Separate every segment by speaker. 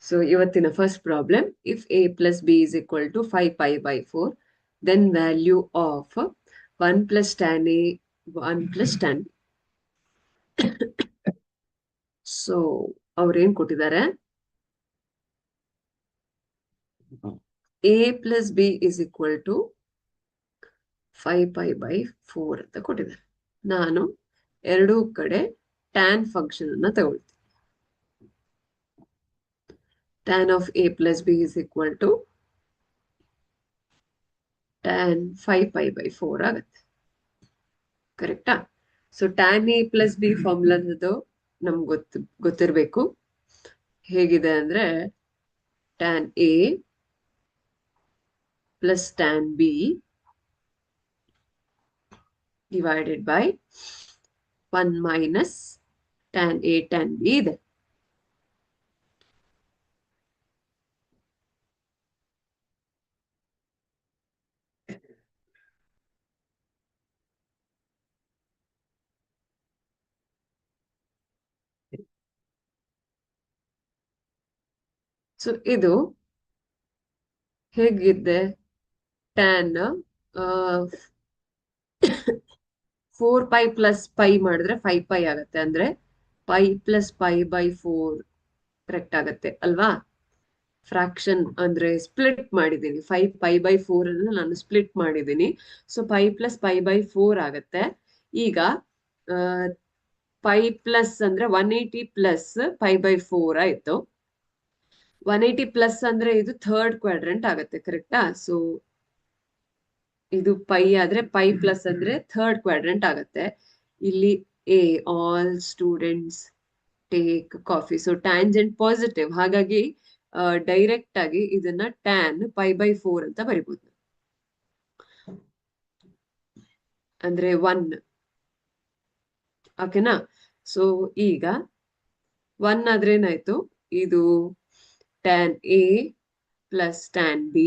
Speaker 1: So ಇವತ್ತಿನ first problem, if a plus b is equal to 5 pi by 4, then value of 1 plus tan a 1 plus tan b. So ಅವ್ರೇನ್ ಕೊಟ್ಟಿದ್ದಾರೆ, a plus b is equal to 5 pi by 4 ಅಂತ ಕೊಟ್ಟಿದ್ದಾರೆ. ನಾನು ಎರಡೂ ಕಡೆ tan function ಅನ್ನ ತಗೊಳ್ತೀನಿ. tan of a plus b is equal to tan 5 pi by 4 ಆಗುತ್ತೆ. ಕರೆಕ್ಟಾ? So tan a plus b ಫಾರ್ಮುಲಾದದು ನಮ್ಗೆ ಗೊತ್ತಿರಬೇಕು. ಹೇಗಿದೆ ಅಂದ್ರೆ tan a plus tan b divided by 1 minus tan a tan b ಇದೆ. ಸೊ ಇದು ಹೇಗಿದೆ, tan 4 pi plus pi ಮಾಡಿದ್ರೆ 5 pi ಆಗುತ್ತೆ. ಅಂದ್ರೆ pi plus pi by 4 correct ಆಗತ್ತೆ ಅಲ್ವಾ? ಫ್ರಾಕ್ಷನ್ ಅಂದ್ರೆ ಸ್ಪ್ಲಿಟ್ ಮಾಡಿದ್ದೀನಿ. 5 pi by 4 ಅನ್ನು ನಾನು ಸ್ಪ್ಲಿಟ್ ಮಾಡಿದ್ದೀನಿ. So pi plus pi by 4 ಆಗತ್ತೆ. ಈಗ pi plus ಅಂದ್ರೆ 180 plus pi by 4 ಆಯ್ತು. 180 ಪ್ಲಸ್ ಅಂದ್ರೆ ಇದು ಥರ್ಡ್ ಕ್ವಾಡ್ರೆಂಟ್ ಆಗುತ್ತೆ. ಕರೆಕ್ಟಾ? ಸೊ ಇದು ಪೈ ಆದ್ರೆ ಪೈ ಪ್ಲಸ್ ಅಂದ್ರೆ ಥರ್ಡ್ ಕ್ವಾಡ್ರೆಂಟ್ ಆಗುತ್ತೆ. ಇಲ್ಲಿ A all students take coffee. So tangent positive, ಹಾಗಾಗಿ ಡೈರೆಕ್ಟ್ ಆಗಿ ಇದನ್ನ ಟ್ಯಾನ್ ಪೈ ಬೈ 4 ಅಂತ ಬರಿಬಹುದು. ಅಂದ್ರೆ 1, ಓಕೆನಾ? ಸೊ ಈಗ 1 ಆದ್ರೆ ಏನಾಯ್ತು, ಇದು tan a plus tan b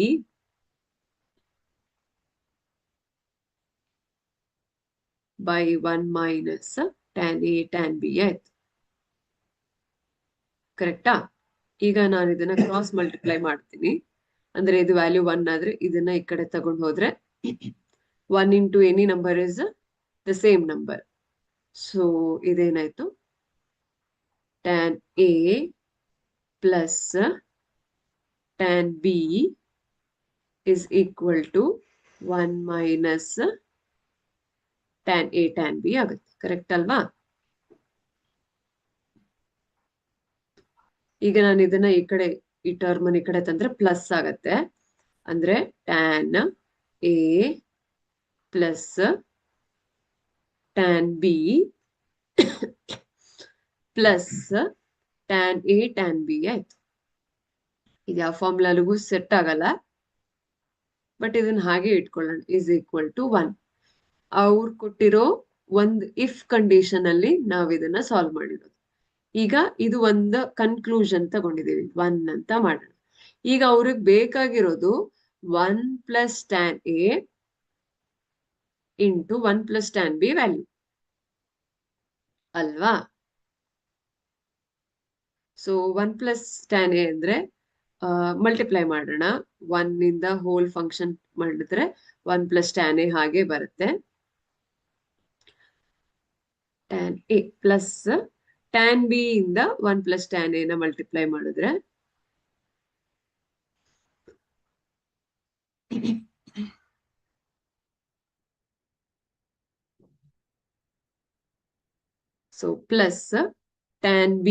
Speaker 1: by 1 minus tan a tan b ಆಯ್ತು. ಕರೆಕ್ಟಾ? ಈಗ ನಾನು ಇದನ್ನ ಕ್ರಾಸ್ ಮಲ್ಟಿಪ್ಲೈ ಮಾಡ್ತೀನಿ. ಅಂದ್ರೆ ಇದು ವ್ಯಾಲ್ಯೂ 1 ಆದ್ರೆ ಇದನ್ನ ಈ ಕಡೆ ತಗೊಂಡು ಹೋದ್ರೆ 1 into any number is the same number. So ಇದೇನಾಯ್ತು, tan a plus tan b is equal to 1 minus tan a tan b ಆಗುತ್ತೆ. ಕರೆಕ್ಟ್ ಅಲ್ವಾ? ಈಗ ನಾನು ಇದನ್ನ ಈ ಕಡೆ ಈ ಟರ್ಮ್ ಈ ಕಡೆ ತಂದ್ರೆ ಪ್ಲಸ್ ಆಗತ್ತೆ. ಅಂದ್ರೆ tan a plus tan b plus tan a tan b ಆಯ್ತು. ಇದು ಯಾವ ಫಾರ್ಮುಲಾಗೂ ಸೆಟ್ ಆಗಲ್ಲ, ಬಟ್ ಇದನ್ನ ಹಾಗೆ ಇಟ್ಕೊಳ್ಳೋಣ. Is equal to 1. ಅವ್ರು ಕೊಟ್ಟಿರೋ ಒಂದು ಇಫ್ ಕಂಡೀಷನ್ ಅಲ್ಲಿ ನಾವ್ ಇದನ್ನ ಸಾಲ್ವ್ ಮಾಡಿರೋದು. ಈಗ ಇದು ಒಂದು ಕನ್ಕ್ಲೂಷನ್ ತಗೊಂಡಿದೀವಿ, 1 ಅಂತ ಮಾಡೋಣ. ಈಗ ಅವ್ರಿಗೆ ಬೇಕಾಗಿರೋದು 1 plus tan a into 1 plus tan b value ಅಲ್ವಾ? ಸೊ 1 plus tan a ಅಂದ್ರೆ ಮಲ್ಟಿಪ್ಲೈ ಮಾಡೋಣ. 1 ಇಂದ ಹೋಲ್ ಫಂಕ್ಷನ್ ಮಾಡಿದ್ರೆ 1 plus tan a ಹಾಗೆ ಬರುತ್ತೆ. tan a plus tan b ಇಂದ 1 plus tan a ನ ಮಲ್ಟಿಪ್ಲೈ ಮಾಡಿದ್ರೆ so plus tan b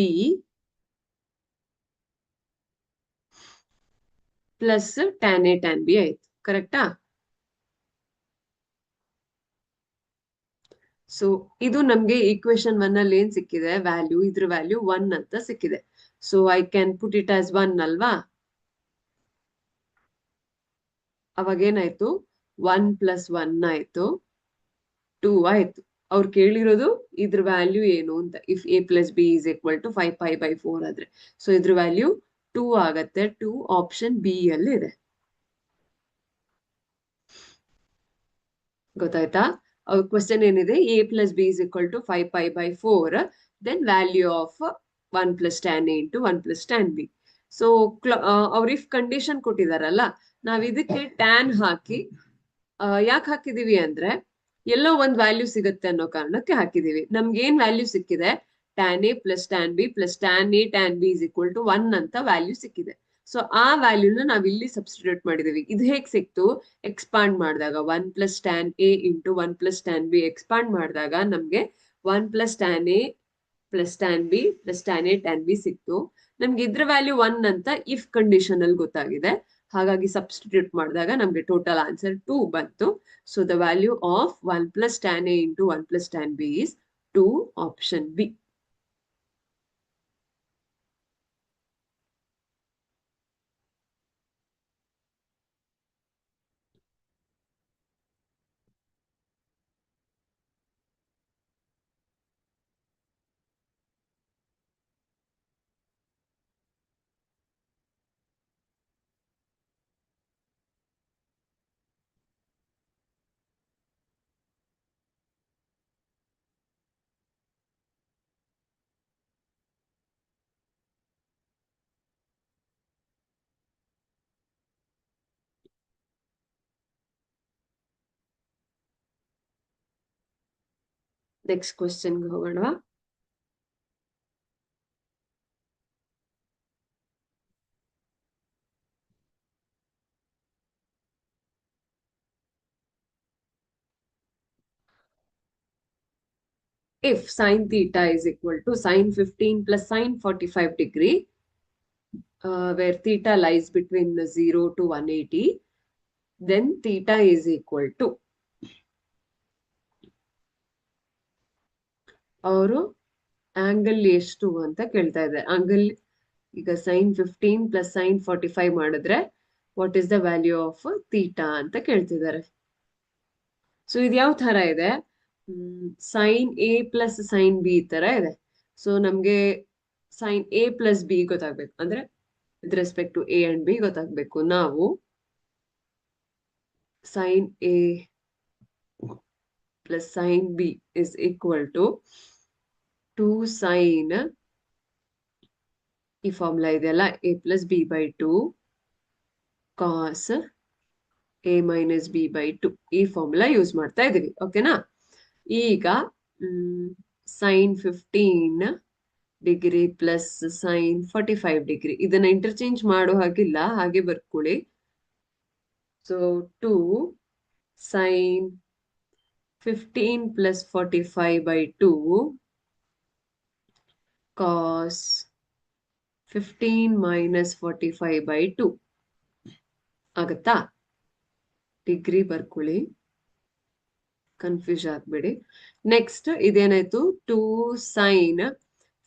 Speaker 1: plus tan a tan b ಆಯ್ತು. ಕರೆಕ್ಟಾ? ಸೊ ಇದು ನಮ್ಗೆ ಈಕ್ವೇಶನ್ 1 ಅಲ್ಲಿ ಏನ್ ಸಿಕ್ಕಿದೆ ವ್ಯಾಲ್ಯೂ, ಇದ್ರ ವ್ಯಾಲ್ಯೂ 1 ಅಂತ ಸಿಕ್ಕಿದೆ. So I can put it as 1 ಅಲ್ವಾ? ಅವಾಗ ಏನಾಯ್ತು, 1 plus 1 ಆಯ್ತು, 2 ಆಯ್ತು. ಅವ್ರು ಕೇಳಿರೋದು ಇದ್ರ ವ್ಯಾಲ್ಯೂ ಏನು ಅಂತ. If a plus b is equal to 5 pi by 4 ಆದ್ರೆ ಸೊ ಇದ್ರ ವ್ಯಾಲ್ಯೂ 2 ಆಗತ್ತೆ. 2 ಆಪ್ಷನ್ ಬಿ ಅಲ್ಲಿ ಇದೆ. ಗೊತ್ತಾಯ್ತಾ? ಅವ್ರ ಕ್ವಶನ್ ಏನಿದೆ, a plus b is equal to 5 pi by 4, then value of 1 plus tan a into 1 plus tan b. So ಅವ್ರ if condition ಕೊಟ್ಟಿದಾರಲ್ಲ, ನಾವ್ ಇದಕ್ಕೆ ಟ್ಯಾನ್ ಹಾಕಿ ಯಾಕೆ ಹಾಕಿದೀವಿ ಅಂದ್ರೆ ಎಲ್ಲೋ ಒಂದ್ ವ್ಯಾಲ್ಯೂ ಸಿಗುತ್ತೆ ಅನ್ನೋ ಕಾರಣಕ್ಕೆ ಹಾಕಿದೀವಿ. ನಮ್ಗೆ ಏನ್ ವ್ಯಾಲ್ಯೂ ಸಿಕ್ಕಿದೆ? Tan A plus tan B plus tan A tan B is equal to 1 ಅಂತ ವ್ಯಾಲ್ಯೂ ಸಿಕ್ಕಿದೆ. ಸೊ ಆ ವ್ಯಾಲ್ಯೂನ ನಾವ್ ಇಲ್ಲಿ ಸಬ್ಸ್ಟಿಟ್ಯೂಟ್ ಮಾಡಿದೀವಿ. ಇದು ಹೇಗ್ ಸಿಕ್ತು? ಎಕ್ಸ್ಪಾಂಡ್ ಮಾಡಿದಾಗ 1 plus tan A into 1 plus tan B expand ಮಾಡಿದಾಗ ನಮ್ಗೆ 1 plus tan A plus tan B plus tan A tan B ಸಿಕ್ತು. ನಮ್ಗೆ ಇದ್ರ ವ್ಯಾಲ್ಯೂ 1 ಅಂತ ಇಫ್ ಕಂಡೀಷನ್ ಅಲ್ಲಿ ಗೊತ್ತಾಗಿದೆ. ಹಾಗಾಗಿ ಸಬ್ಸ್ಟಿಟ್ಯೂಟ್ ಮಾಡಿದಾಗ ನಮ್ಗೆ ಟೋಟಲ್ ಆನ್ಸರ್ 2 ಬಂತು. So the value of 1 plus tan A into 1 plus tan B is 2, option B. Next ಕ್ವೆಶ್ಚನ್ಗೆ ಹೋಗೋಣವಾ? If sine theta is equal to sine 15 plus sine 45 degree, where theta lies between 0 to 180, then theta is equal to, ಅವರು angle ಎಷ್ಟು ಅಂತ ಕೇಳ್ತಾ ಇದೆ. Angle ಈಗ sine 15 plus sine 45 ಮಾಡಿದ್ರೆ what is the value of theta ಅಂತ ಕೇಳ್ತಿದ್ದಾರೆ. So ಇದು ಯಾವ ತರ ಇದೆ? Sine A plus sine B ತರ ಇದೆ. ಸೊ ನಮ್ಗೆ ಸೈನ್ ಎ ಪ್ಲಸ್ ಬಿ ಗೊತ್ತಾಗ್ಬೇಕು, ಅಂದ್ರೆ with respect to A and B ಗೊತ್ತಾಗ್ಬೇಕು. ನಾವು sine A plus sine B is equal to 2 sine, ಈ ಫಾರ್ಮುಲಾ ಇದೆಯಲ್ಲ, A plus B by 2 cos A minus B by 2, ಈ ಫಾರ್ಮುಲಾ ಯೂಸ್ ಮಾಡ್ತಾ ಇದೀವಿ. ಓಕೆನಾ? ಈಗ sine 15 degree plus sine 45 degree, ಇದನ್ನ ಇಂಟರ್ಚೇಂಜ್ ಮಾಡೋ ಹಾಗಿಲ್ಲ, ಹಾಗೆ ಬರ್ಕೊಳ್ಳಿ. So 2 sine 15 plus 45 by 2 cos 15 minus 45 by 2 ಆಗತ್ತಾ? ಡಿಗ್ರಿ ಬರ್ಕೊಳ್ಳಿ, ಕನ್ಫ್ಯೂಸ್ ಆಗ್ಬೇಡಿ. ನೆಕ್ಸ್ಟ್ ಇದೇನಾಯ್ತು? 2 ಸೈನ್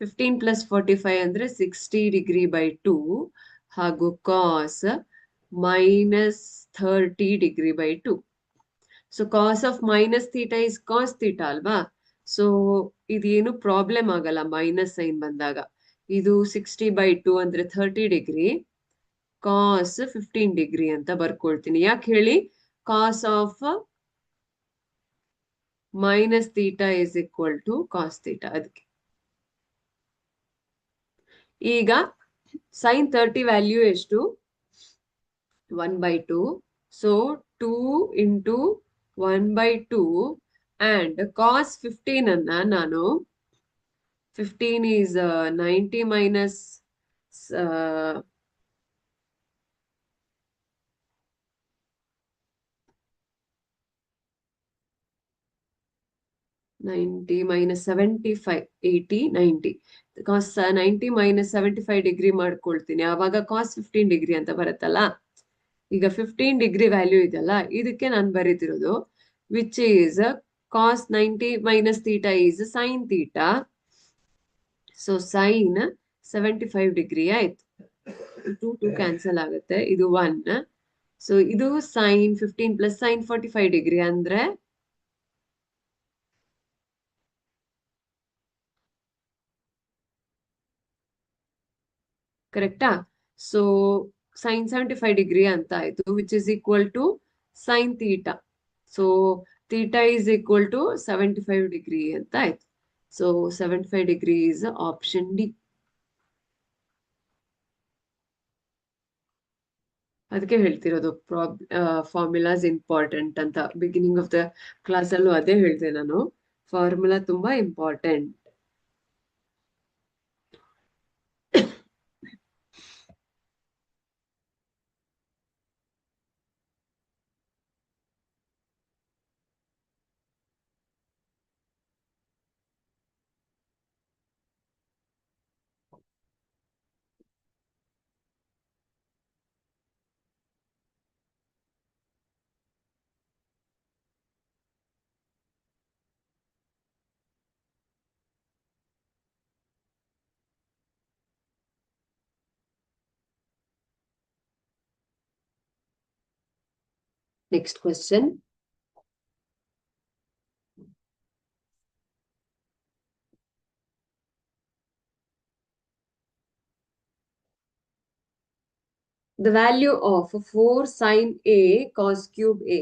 Speaker 1: 15 ಪ್ಲಸ್ 45 ಅಂದ್ರೆ 60 ಡಿಗ್ರಿ ಬೈ 2 ಹಾಗೂ cos minus 30 degree by 2. So cos of minus theta is cos theta ಅಲ್ವಾ? ಸೊ ಇದೇನು ಪ್ರಾಬ್ಲಮ್ ಆಗಲ್ಲ ಮೈನಸ್ ಸೈನ್ ಬಂದಾಗ. ಇದು 60 ಬೈ 2 ಅಂದ್ರೆ 30 ಡಿಗ್ರಿ, ಕಾಸ್ 15 ಡಿಗ್ರಿ ಅಂತ ಬರ್ಕೊಳ್ತೀನಿ. ಯಾಕೆ ಹೇಳಿ? Cos of minus theta is equal to cos theta, ಅದಕ್ಕೆ. ಈಗ ಸೈನ್ 30 ವ್ಯಾಲ್ಯೂ ಎಷ್ಟು? 1 by 2. So 2 into 1 by 2 and cos 15 ಅನ್ನ ನಾನು 15 is 90 minus 90 minus 75, 80, 90. Cos 90 minus 75 degree ಮಾಡ್ಕೊಳ್ತೀನಿ, ಆವಾಗ ಕಾಸ್ 15 ಡಿಗ್ರಿ ಅಂತ ಬರುತ್ತಲ್ಲ. ಈಗ 15 ಡಿಗ್ರಿ ವ್ಯಾಲ್ಯೂ ಇದೆಲ್ಲ, ಇದಕ್ಕೆ ನಾನು ಬರೀತಿರೋದು which is cos 90 minus theta is sine theta. So sine 75 degree ಆಯ್ತು. 2 ಕ್ಯಾನ್ಸಲ್ ಆಗುತ್ತೆ, ಇದು 1. ಸೊ ಇದು ಸೈನ್ 15 ಪ್ಲಸ್ ಸೈನ್ 45 ಡಿಗ್ರಿ ಅಂದ್ರೆ ಕರೆಕ್ಟಾ? ಸೊ ಸೈನ್ 75 ಡಿಗ್ರಿ ಅಂತ ಆಯ್ತು, which is equal to sine theta. So theta is equal to 75 degree ಅಂತ ಆಯ್ತು. So 75 degree is option D. ಅದಕ್ಕೆ ಹೇಳ್ತಿರೋದು ಫಾರ್ಮುಲಾಸ್ ಇಂಪಾರ್ಟೆಂಟ್ ಅಂತ. ಬಿಗಿನಿಂಗ್ ಆಫ್ ದ ಕ್ಲಾಸ್ ಅಲ್ಲೂ ಅದೇ ಹೇಳ್ದೆ ನಾನು, ಫಾರ್ಮುಲಾ ತುಂಬಾ important. Next question. The value of 4 sine A cos cube A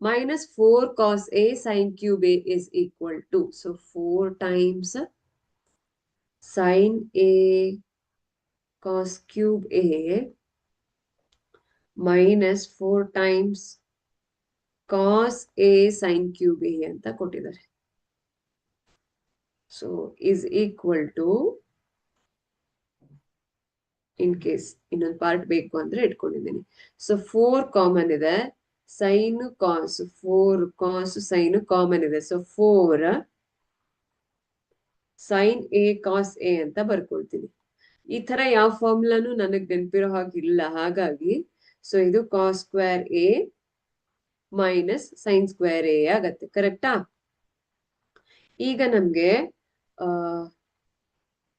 Speaker 1: minus 4 cos A sine cube A is equal to. So 4 times sine A cos cube A minus 4 times cos A sine cube A ಅಂತ ಕೊಟ್ಟಿದ್ದಾರೆ. So is equal to, in case ಇನ್ನೊಂದು part ಬೇಕು ಅಂದ್ರೆ ಇಟ್ಕೊಂಡಿದ್ದೀನಿ. So 4 common ಇದೆ, sine cos, 4 cos sine common ಇದೆ. So 4 sine A cos A ಅಂತ ಬರ್ಕೊಳ್ತೀನಿ. ಈ ತರ ಯಾವ ಫಾರ್ಮುಲಾನು ನನಗ್ ನೆನಪಿರೋ ಹಾಗಿಲ್ಲ, ಹಾಗಾಗಿ ಸೊ ಇದು cos square A minus sine square A ಆಗತ್ತೆ. ಕರೆಕ್ಟಾ? ಈಗ ನಮ್ಗೆ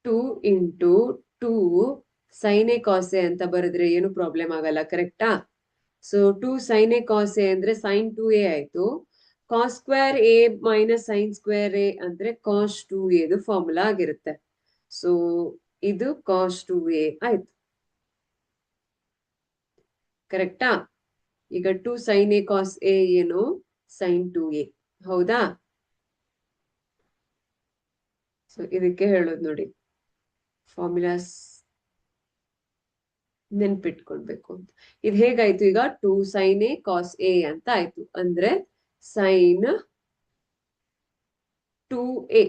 Speaker 1: 2 into 2 sine A cos A ಅಂತ ಬರೆದ್ರೆ ಏನು ಪ್ರಾಬ್ಲಮ್ ಆಗಲ್ಲ. ಕರೆಕ್ಟಾ? So 2 sine A cos A ಅಂದ್ರೆ ಸೈನ್ 2a ಆಯ್ತು. Cos square A minus sine square A ಅಂದ್ರೆ ಕಾಸ್ 2a ದು ಫಾರ್ಮುಲಾ ಆಗಿರುತ್ತೆ. ಸೊ ಇದು ಕಾಸ್ 2a ಆಯ್ತು. ಕರೆಕ್ಟಾ? ಈಗ 2 ಸೈನ್ ಎ ಕಾಸ್ ಎ ಏನು? Sine 2a. ಹೌದಾ? ಸೊ ಇದಕ್ಕೆ ಹೇಳೋದು ನೋಡಿ, ಫಾರ್ಮುಲಾಸ್ ನೆನ್ಪಿಟ್ಕೊಳ್ಬೇಕು ಅಂತ. ಇದು ಹೇಗಾಯ್ತು ಈಗ? 2 ಸೈನ್ ಎ ಕಾಸ್ ಎ ಅಂತ ಆಯ್ತು. ಅಂದ್ರೆ ಸೈನ್ 2a.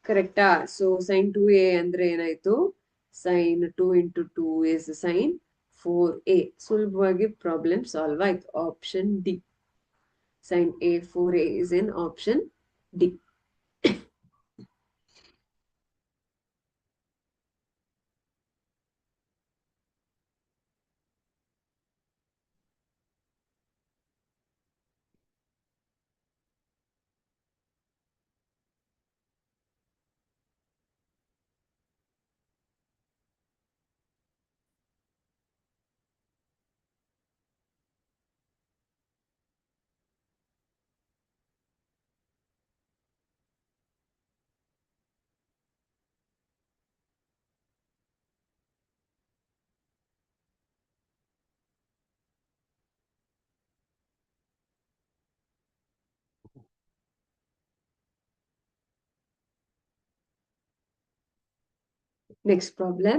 Speaker 1: ಕರೆಕ್ಟಾ? ಸೊ ಸೈನ್ 2a ಅಂದ್ರೆ ಏನಾಯ್ತು? Sine 2 into 2 is sine 4a. ಸುಲಭವಾಗಿ ಪ್ರಾಬ್ಲಮ್ ಸಾಲ್ವ್ ಆಯ್ತು. Option D, sine a 4a is in option D. Next problem.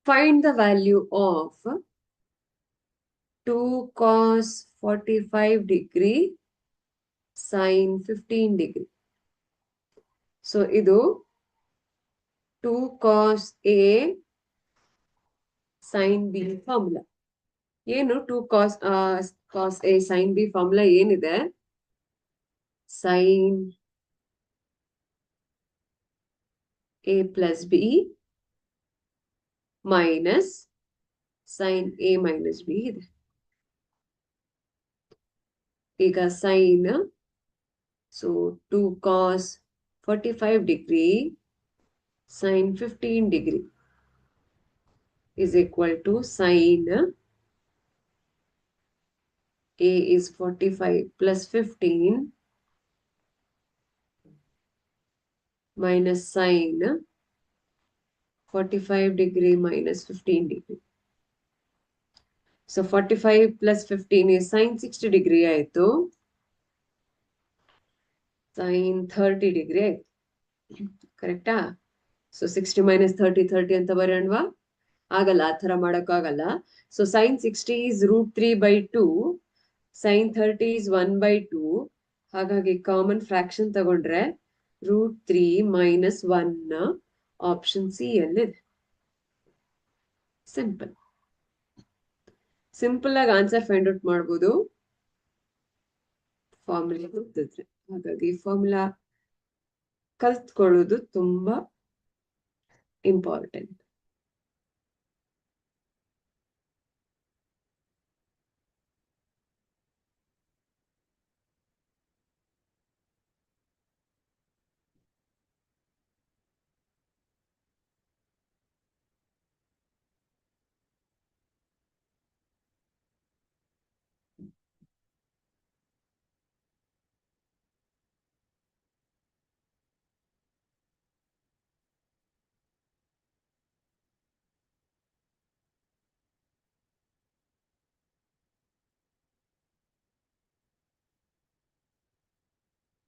Speaker 1: Find the value of 2 cos 45 degree sin 15 degree. So ಇದು 2 cos A sin B formula. ಏನು 2 cos A sin B formula ಏನಿದೆ? sin A plus B minus sin A minus B ಇದೆ. ಈಗ sin, so 2 cos 45 degree sin 15 degree is equal to sin A is 45 plus 15 minus sin 45 degree minus 15 degree. So 45 plus 15 is sin 60 degree ಆಯ್ತು. sin 30 degree ಆಯ್ತು. ಕರೆಕ್ಟಾ? So 60 minus 30 30 ಅಂತ ಬರೋಣವಾ? ಆಗಲ್ಲ, ಆ ತರ ಮಾಡಕ್ಕಾಗಲ್ಲ. So sine 60 is √3/2, sine 30 is 1/2. ಹಾಗಾಗಿ common fraction ತಗೊಂಡ್ರೆ √3 ಮೈನಸ್ 1 ಆಪ್ಷನ್ ಸಿ ಯಲ್ಲಿದೆ. ಸಿಂಪಲ್ ಸಿಂಪಲ್ ಆಗಿ ಆನ್ಸರ್ ಫೈಂಡ್ ಔಟ್ ಮಾಡ್ಬೋದು ಫಾರ್ಮುಲಾ ಗೊತ್ತಿದ್ರೆ. ಹಾಗಾಗಿ ಫಾರ್ಮುಲಾ ಕಲ್ತ್ಕೊಳ್ಳೋದು ತುಂಬಾ important.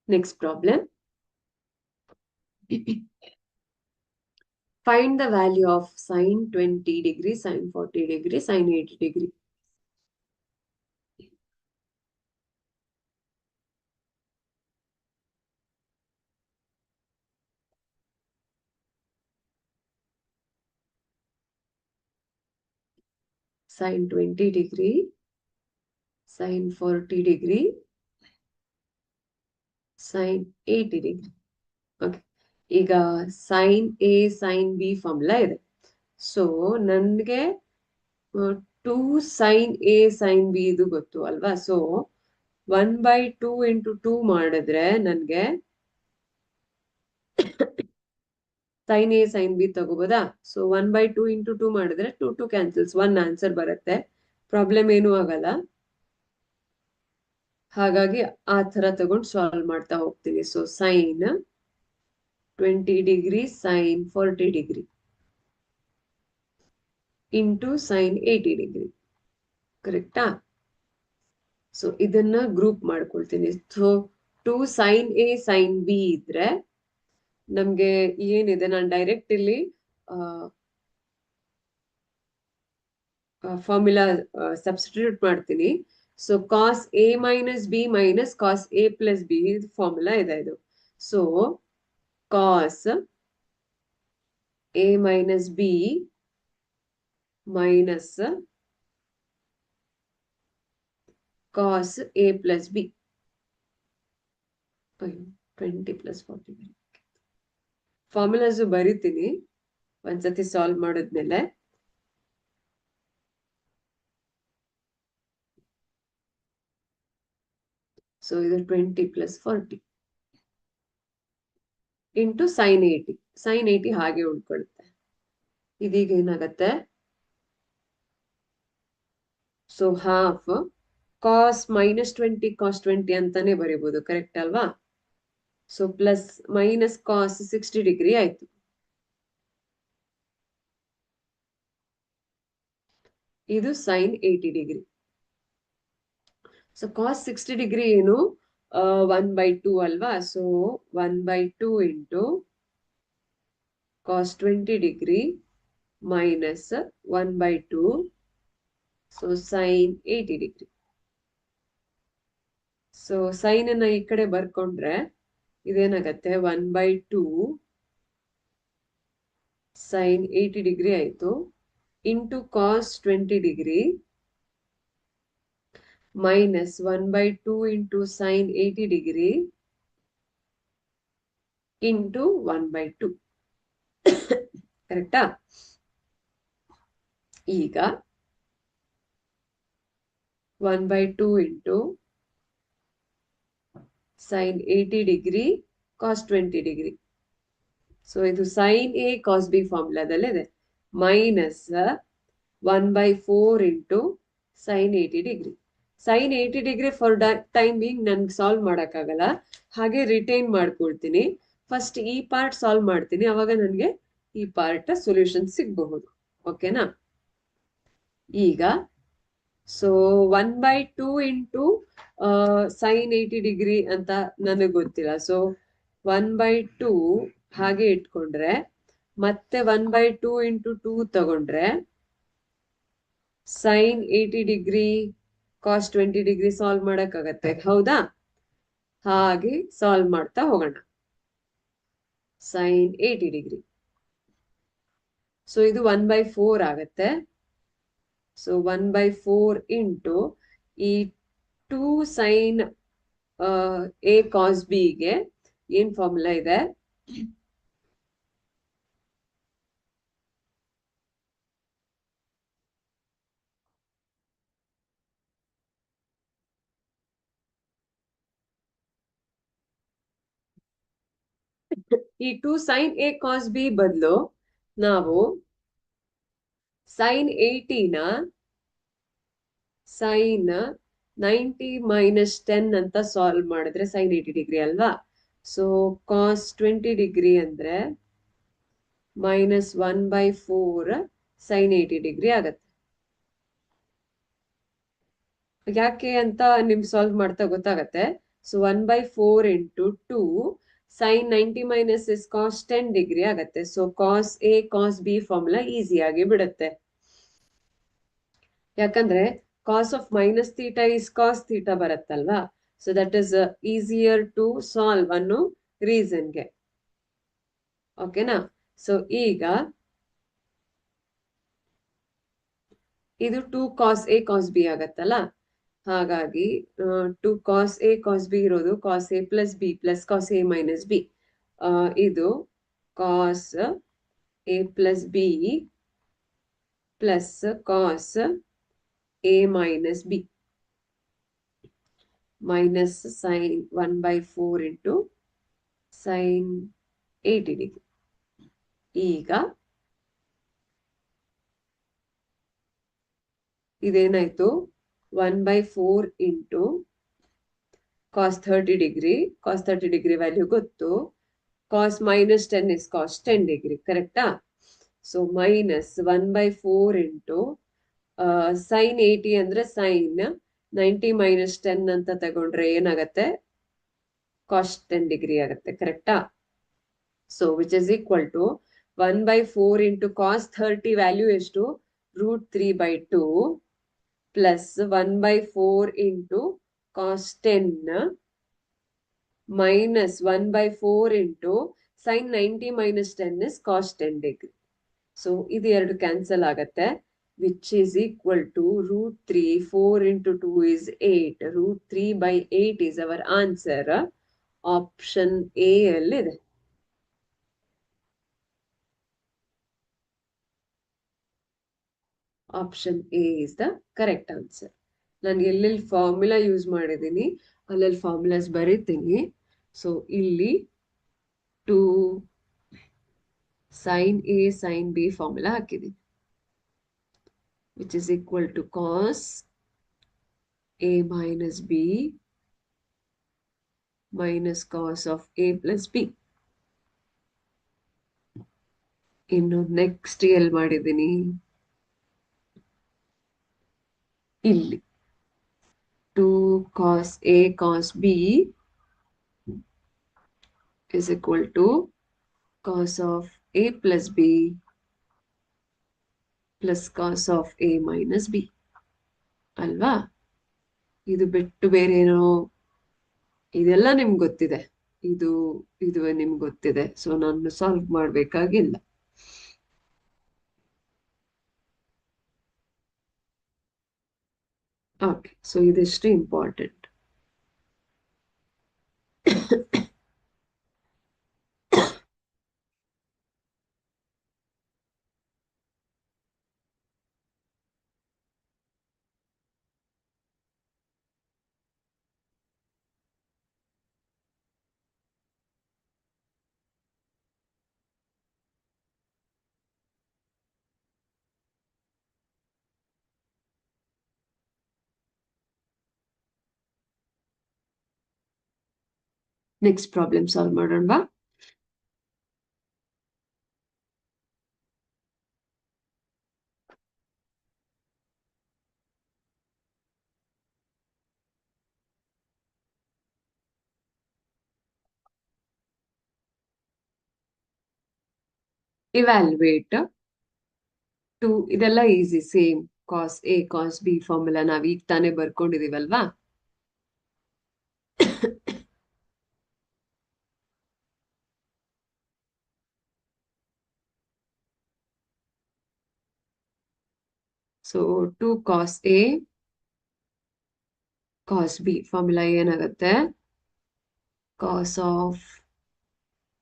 Speaker 1: Next problem. Find the value of sine 20 degree, sine 40 degree, sine 80 degree. Sine 20 degree, sine 40 degree, sine 80 degree. Okay. ಈಗ sine A sine B formula ಇದೆ. So ನನ್ಗೆ 2 sine A sine B ಇದು ಗೊತ್ತು ಅಲ್ವಾ? So 1/2 into 2 ಮಾಡಿದ್ರೆ ನನ್ಗೆ sine A sine B ತಗೋಬೋದಾ? So 1/2 into 2 ಮಾಡಿದ್ರೆ 2 2 ಕ್ಯಾನ್ಸಲ್ಸ್, 1 ಆನ್ಸರ್ ಬರುತ್ತೆ. ಪ್ರಾಬ್ಲಮ್ ಏನೂ ಆಗಲ್ಲ. ಹಾಗಾಗಿ ಆ ತರ ತಗೊಂಡು ಸಾಲ್ವ್ ಮಾಡ್ತಾ ಹೋಗ್ತೀನಿ. So sine 20 degree sine 40 degree into sine 80 degree. ಕರೆಕ್ಟಾ? ಸೊ ಇದನ್ನ ಗ್ರೂಪ್ ಮಾಡ್ಕೊಳ್ತೀನಿ. So 2 sine A sine B ಇದ್ರೆ ನಮ್ಗೆ ಏನಿದೆ, ನಾನು ಡೈರೆಕ್ಟ್ ಇಲ್ಲಿ ಫಾರ್ಮುಲಾ ಸಬ್ಸ್ಟಿಟ್ಯೂಟ್ ಮಾಡ್ತೀನಿ. So cos A minus B minus cos A plus B formula ಇದೆ ಇದು. So cos A minus B minus cos A plus B 20 plus 40. Formulas ಬರೀತೀನಿ ಒಂದ್ಸತಿ ಸಾಲ್ವ್ ಮಾಡಿದ್ಮೇಲೆ. ಸೊ ಇದು 20 ಪ್ಲಸ್ 40 ಇಂಟು ಸೈನ್ 80. ಸೈನ್ 80 ಹಾಗೆ ಉಳ್ಕೊಳುತ್ತೆ. ಇದೀಗ ಏನಾಗತ್ತೆ? So half cos minus 20 cos 20 ಅಂತಾನೆ ಬರೀಬಹುದು. ಕರೆಕ್ಟ್ ಅಲ್ವಾ? So plus minus cos 60 degree ಆಯ್ತು. ಇದು sine 80 degree. So cos 60 degree ಏನು? 1/2 ಅಲ್ವಾ? So 1/2 into cos 20 degree minus 1/2. So sine 80 degree. So sine ಅನ್ನ ಈ ಕಡೆ ಬರ್ಕೊಂಡ್ರೆ ಇದೇನಾಗತ್ತೆ? 1/2 ಸೈನ್ 80 ಡಿಗ್ರಿ ಆಯ್ತು into cos 20 degree minus 1/2 into sine 80 degree into 1/2. ಕರೆಕ್ಟಾ? ಈಗ 1/2 into sine 80 degree cos 20 degree. So ಇದು ಸೈನ್ ಎ ಕಾಸ್ ಬಿ ಫಾರ್ಮುಲಾದಲ್ಲಿದೆ. Minus 1/4 into sine 80 degree. Sine 80 degree for timing ನನ್ಗೆ ಸಾಲ್ವ್ ಮಾಡಕ್ಕಾಗಲ್ಲ, ಹಾಗೆ ರಿಟೈನ್ ಮಾಡ್ಕೊಳ್ತೀನಿ. ಫಸ್ಟ್ ಈ ಪಾರ್ಟ್ ಸಾಲ್ವ್ ಮಾಡ್ತೀನಿ, ಅವಾಗ ನನಗೆ ಈ ಪಾರ್ಟ್ ಸೊಲ್ಯೂಷನ್ ಸಿಗಬಹುದು. ಓಕೆನಾ? ಈಗ ಸೊ 1/2 ಇಂಟು ಸೈನ್ 80 ಡಿಗ್ರಿ ಅಂತ ನನಗೆ ಗೊತ್ತಿಲ್ಲ. ಸೊ 1/2 ಹಾಗೆ ಇಟ್ಕೊಂಡ್ರೆ ಮತ್ತೆ 1/2 ಇಂಟು 2 ತಗೊಂಡ್ರೆ sine 80 degree cos 20 degree solve ಮಾಡಕ್ಕಾಗತ್ತೆ, ಹೌದಾ? ಹಾಗೆ ಸಾಲ್ವ್ ಮಾಡ್ತಾ ಹೋಗೋಣ. ಸೈನ್ 80 ಡಿಗ್ರಿ, ಸೊ ಇದು 1/4 ಆಗತ್ತೆ. ಸೊ 1/4 ಇಂಟು ಈ 2 ಸೈನ್ ಎ ಕಾಸ್ ಬಿ ಗೆ ಏನ್ ಫಾರ್ಮುಲಾ ಇದೆ? ಈ 2 ಸೈನ್ ಎ ಕಾಸ್ ಬಿ ಬದಲು ನಾವು ಸೈನ್ 80 ನ ಸೈನ್ 90 ಮೈನಸ್ 10 ಅಂತ ಸಾಲ್ವ್ ಮಾಡಿದ್ರೆ ಸೈನ್ 80 ಡಿಗ್ರಿ ಅಲ್ವಾ? ಸೊ ಕಾಸ್ 20 ಡಿಗ್ರಿ ಅಂದ್ರೆ ಮೈನಸ್ 1/4 ಸೈನ್ 80 ಡಿಗ್ರಿ ಆಗತ್ತೆ. ಯಾಕೆ ಅಂತ ನಿಮ್ ಸಾಲ್ವ್ ಮಾಡ್ತಾ ಗೊತ್ತಾಗತ್ತೆ. So 1/4 into 2 sine 90 minus is cos 10 degree ಆಗತ್ತೆ. So cos A cos B formula easy ಆಗಿ ಬಿಡುತ್ತೆ. ಯಾಕಂದ್ರೆ cos of minus theta is cos theta ಬರುತ್ತಲ್ವಾ? So that is easier to solve ಅನ್ನೋ ರೀಸನ್ಗೆ. ಓಕೆನಾ? ಸೊ ಈಗ ಇದು 2 ಕಾಸ್ ಎ ಕಾಸ್ ಬಿ ಆಗತ್ತಲ್ಲ, ಹಾಗಾಗಿ 2 ಕಾಸ್ ಎ ಕಾಸ್ ಬಿ ಇರೋದು cos A plus B plus cos A minus B. ಇದು cos A plus B plus cos A minus B minus sine 1/4 into sine 80 degree. ಈಗ ಇದೇನಾಯ್ತು? 1/4 into cos 30 degree, cos 30 degree value ಗೊತ್ತು. Cos minus 10 is cos 10 degree, ಕರೆಕ್ಟಾ? So minus 1/4 into sine 80 ಅಂದ್ರೆ sign 90 minus 10 ಅಂತ ತಗೊಂಡ್ರೆ ಏನಾಗತ್ತೆ? ಕಾಸ್ 10 degree ಆಗತ್ತೆ, ಕರೆಕ್ಟಾ? So which is equal to 1/4 into cos 30 value ಎಷ್ಟು? √3/2 plus 1/4 into cos 10 minus 1/4 into sine 90 minus 10 is cos 10 degree. So ಇದು ಎರಡು ಕ್ಯಾನ್ಸಲ್ ಆಗತ್ತೆ, which is equal to √3. 4 into 2 is 8. √3/8 is our answer. Option A ಅಲ್ಲಿದೆ. Option A is the correct answer. ನಾನು ಎಲ್ಲೆಲ್ಲಿ formula use ಮಾಡಿದ್ದೀನಿ ಅಲ್ಲೆಲ್ಲಿ formulas ಬರೀತೀನಿ. So ಇಲ್ಲಿ 2 sine A sine B formula ಹಾಕಿದ್ದೀನಿ, which is equal to cos a minus b minus cos of a plus b. ಇನ್ನು next ಎಲ್ಲಿ ಮಾಡಿದ್ದೀನಿ? ಇಲ್ಲಿ 2 cos a cos b is equal to cos of a plus b plus cos of a minus b ಅಲ್ವಾ? ಇದು ಬಿಟ್ಟು ಬೇರೆ ಏನೋ, ಇದೆಲ್ಲ ನಿಮ್ಗೆ ಗೊತ್ತಿದೆ, ಇದು ಇದು ನಿಮ್ಗೆ ಗೊತ್ತಿದೆ. ಸೊ ನಾನು ಸಾಲ್ವ್ ಮಾಡ್ಬೇಕಾಗಿಲ್ಲ. ಓಕೆ, ಸೊ ಇದಿಷ್ಟು ಇಂಪಾರ್ಟೆಂಟ್. ನೆಕ್ಸ್ಟ್ ಪ್ರಾಬ್ಲಮ್ ಸಾಲ್ವ್ ಮಾಡೋಣ. ಇವ್ಯಾಲ್ಯೂಯೇಟ್ ಟು, ಇದೆಲ್ಲ easy, same cos A cos B formula ನಾವ್ ಈಗ ತಾನೇ ಬರ್ಕೊಂಡಿದೀವಲ್ವಾ. So 2 cos A cos B formula ಏನಾಗುತ್ತೆ, cos of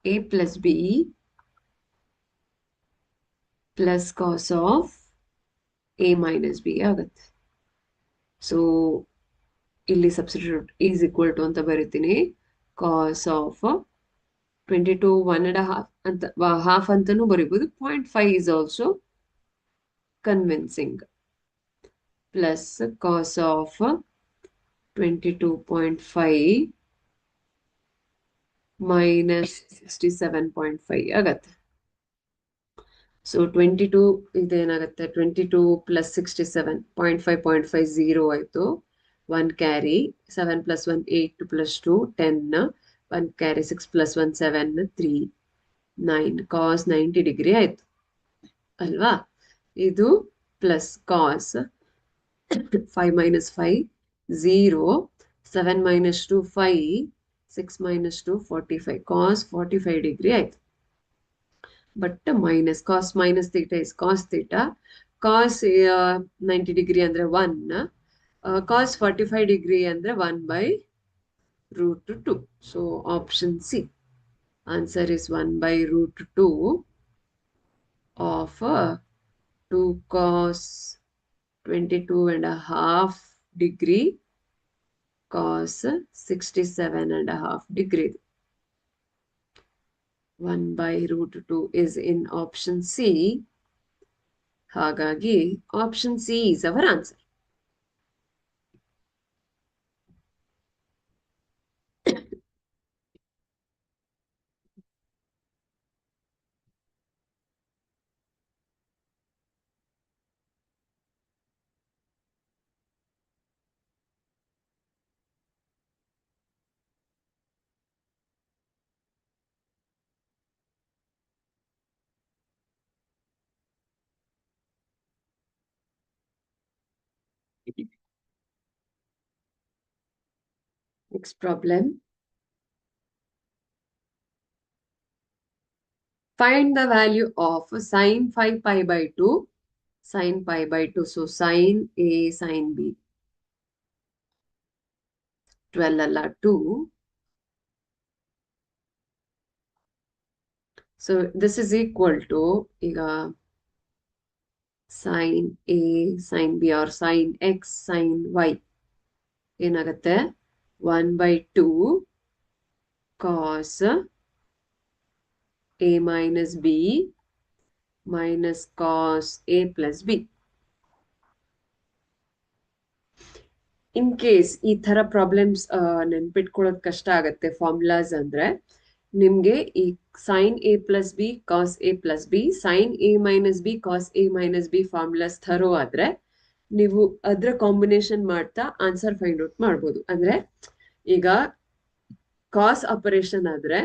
Speaker 1: A plus B plus cos of A minus B ಆಗುತ್ತೆ. So ಇಲ್ಲಿ substitute is equal to ಅಂತ ಬರೀತೀನಿ, ಕಾಸ್ ಆಫ್ 22 1.5 ಅಂತ, ಹಾಫ್ ಅಂತಾನೂ ಬರೀಬಹುದು, 0.5 is also convincing, plus cos of 22.5 minus 67.5 ಆಗತ್ತೆ. So 22 ಇದೇನಾಗುತ್ತೆ, 22 plus 67 0.5 0 ಆಯ್ತು, 1 carry, 7 plus 1 8 plus 2 10, 1 carry 6 plus 1 7 3 9 ಕಾಸ್ 90 degree ಆಯ್ತು ಅಲ್ವಾ. ಇದು plus cos 5 minus 5 0, 7 minus 2 5, 6 minus 2 45, cos 45 degree ಆಯ್ತು. But minus cos minus theta is cos theta, cos 90 degree ಅಂದ್ರೆ 1, cos 45 degree ಅಂದ್ರೆ 1/√2. So option C answer is 1/√2 of 2 cos 22.5 degree cos 67.5 degree. 1/√2 is in option C. ಹಾಗಾಗಿ option C is our answer. Next problem. Find the value of sin 5 pi by 2, sin pi by 2. So sin A, sin B. 12 ಅಲ್ಲ 2. So this is equal to, ಈಗ sin A, sin B or sin X, sin Y ಏನಾಗುತ್ತೆ, 1/2 cos A minus B minus cos A plus B. In case ಈ ತರ problems ನೆನ್ಪಿಟ್ಕೊಳ್ಳೋದು ಕಷ್ಟ ಆಗತ್ತೆ formulas ಅಂದ್ರೆ, ನಿಮ್ಗೆ ಈ sine A plus B cos A plus B, sine A minus B cos A minus B formulas thorough ಆದ್ರೆ ನೀವು ಅದ್ರ ಕಾಂಬಿನೇಷನ್ ಮಾಡ್ತಾ ಆನ್ಸರ್ ಫೈಂಡ್ ಔಟ್ ಮಾಡ್ಬೋದು. ಅಂದ್ರೆ ಈಗ ಕಾಸ್ ಆಪರೇಷನ್ ಆದ್ರೆ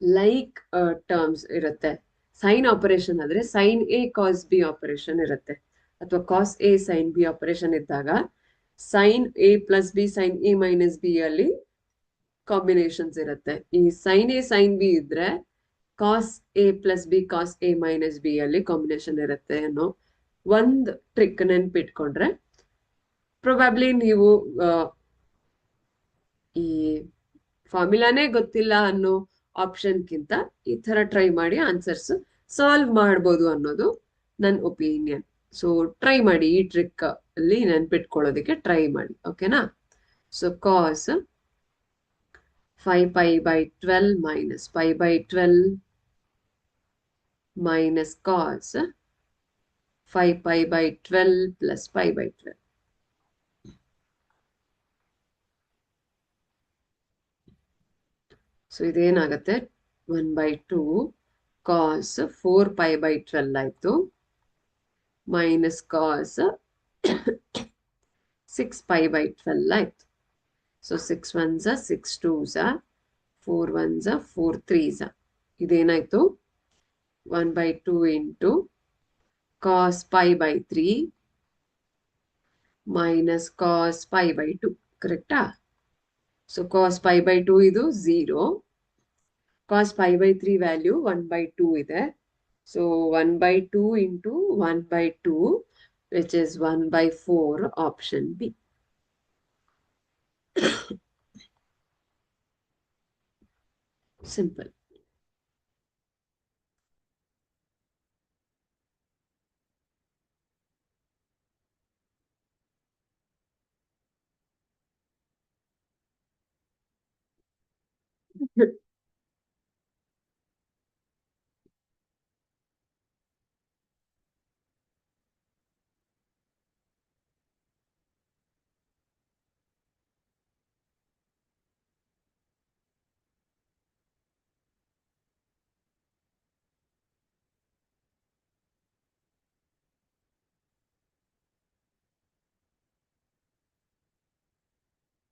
Speaker 1: ಲೈಕ್ ಟರ್ಮ್ಸ್ ಇರುತ್ತೆ, ಸೈನ್ ಆಪರೇಷನ್ ಆದ್ರೆ sine A cos B operation ಇರುತ್ತೆ, ಅಥವಾ cos A sine B operation ಇದ್ದಾಗ sine A plus B sine A minus B ಅಲ್ಲಿ ಕಾಂಬಿನೇಷನ್ಸ್ ಇರುತ್ತೆ. ಈ ಸೈನ್ ಎ ಸೈನ್ ಬಿ ಇದ್ರೆ cos A plus B cos A minus B ಅಲ್ಲಿ combination ಇರುತ್ತೆ ಅನ್ನೋ ಒಂದ್ ಟ್ರಿಕ್ ನೆನ್ಪಿಟ್ಕೊಂಡ್ರೆ ಪ್ರೊಬ್ಯಾಬ್ಲಿ ನೀವು ಈ ಫಾರ್ಮುಲಾನೇ ಗೊತ್ತಿಲ್ಲ ಅನ್ನೋ ಆಪ್ಷನ್ಗಿಂತ ಈ ತರ ಟ್ರೈ ಮಾಡಿ ಆನ್ಸರ್ಸ್ ಸಾಲ್ವ್ ಮಾಡ್ಬೋದು ಅನ್ನೋದು ನನ್ನ ಒಪಿನಿಯನ್. ಸೊ ಟ್ರೈ ಮಾಡಿ, ಈ ಟ್ರಿಕ್ ಅಲ್ಲಿ ನೆನ್ಪಿಟ್ಕೊಳ್ಳೋದಕ್ಕೆ ಟ್ರೈ ಮಾಡಿ, ಓಕೆನಾ. So cos 5 pi by 12 minus pi by 12 minus cos 5 pi by 12 plus pi by 12. So ಇದೇನಾಗತ್ತೆ, 1/2 cos 4 pi by 12 ಆಯ್ತು, ಮೈನಸ್ cos 6 pi by 12 ಆಯ್ತು. So 6 1s 6 2s 4 1s 4 3s ಇದೇನಾಯ್ತು, 1/2 into cos pi by 3 minus cos pi by 2. ಕರೆಕ್ಟಾ? So cos pi by 2 ಇದು 0. cos pi by 3 value 1/2 ಇದೆ. So 1/2 into 1/2 which is 1/4 option B. Simple.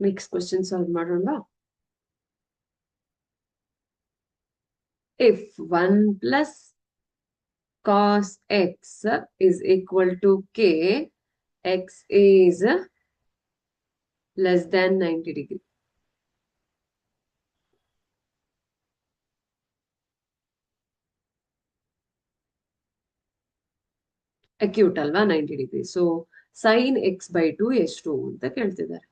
Speaker 1: Next question solve ಮಾಡೋಣ. If 1 plus cos x is equal to k, x is less than 90 degree. Acute ಅಲ್ವಾ 90 degree. So sin x by 2 ಎಷ್ಟು ಅಂತ ಕೇಳ್ತಿದ್ದಾರೆ.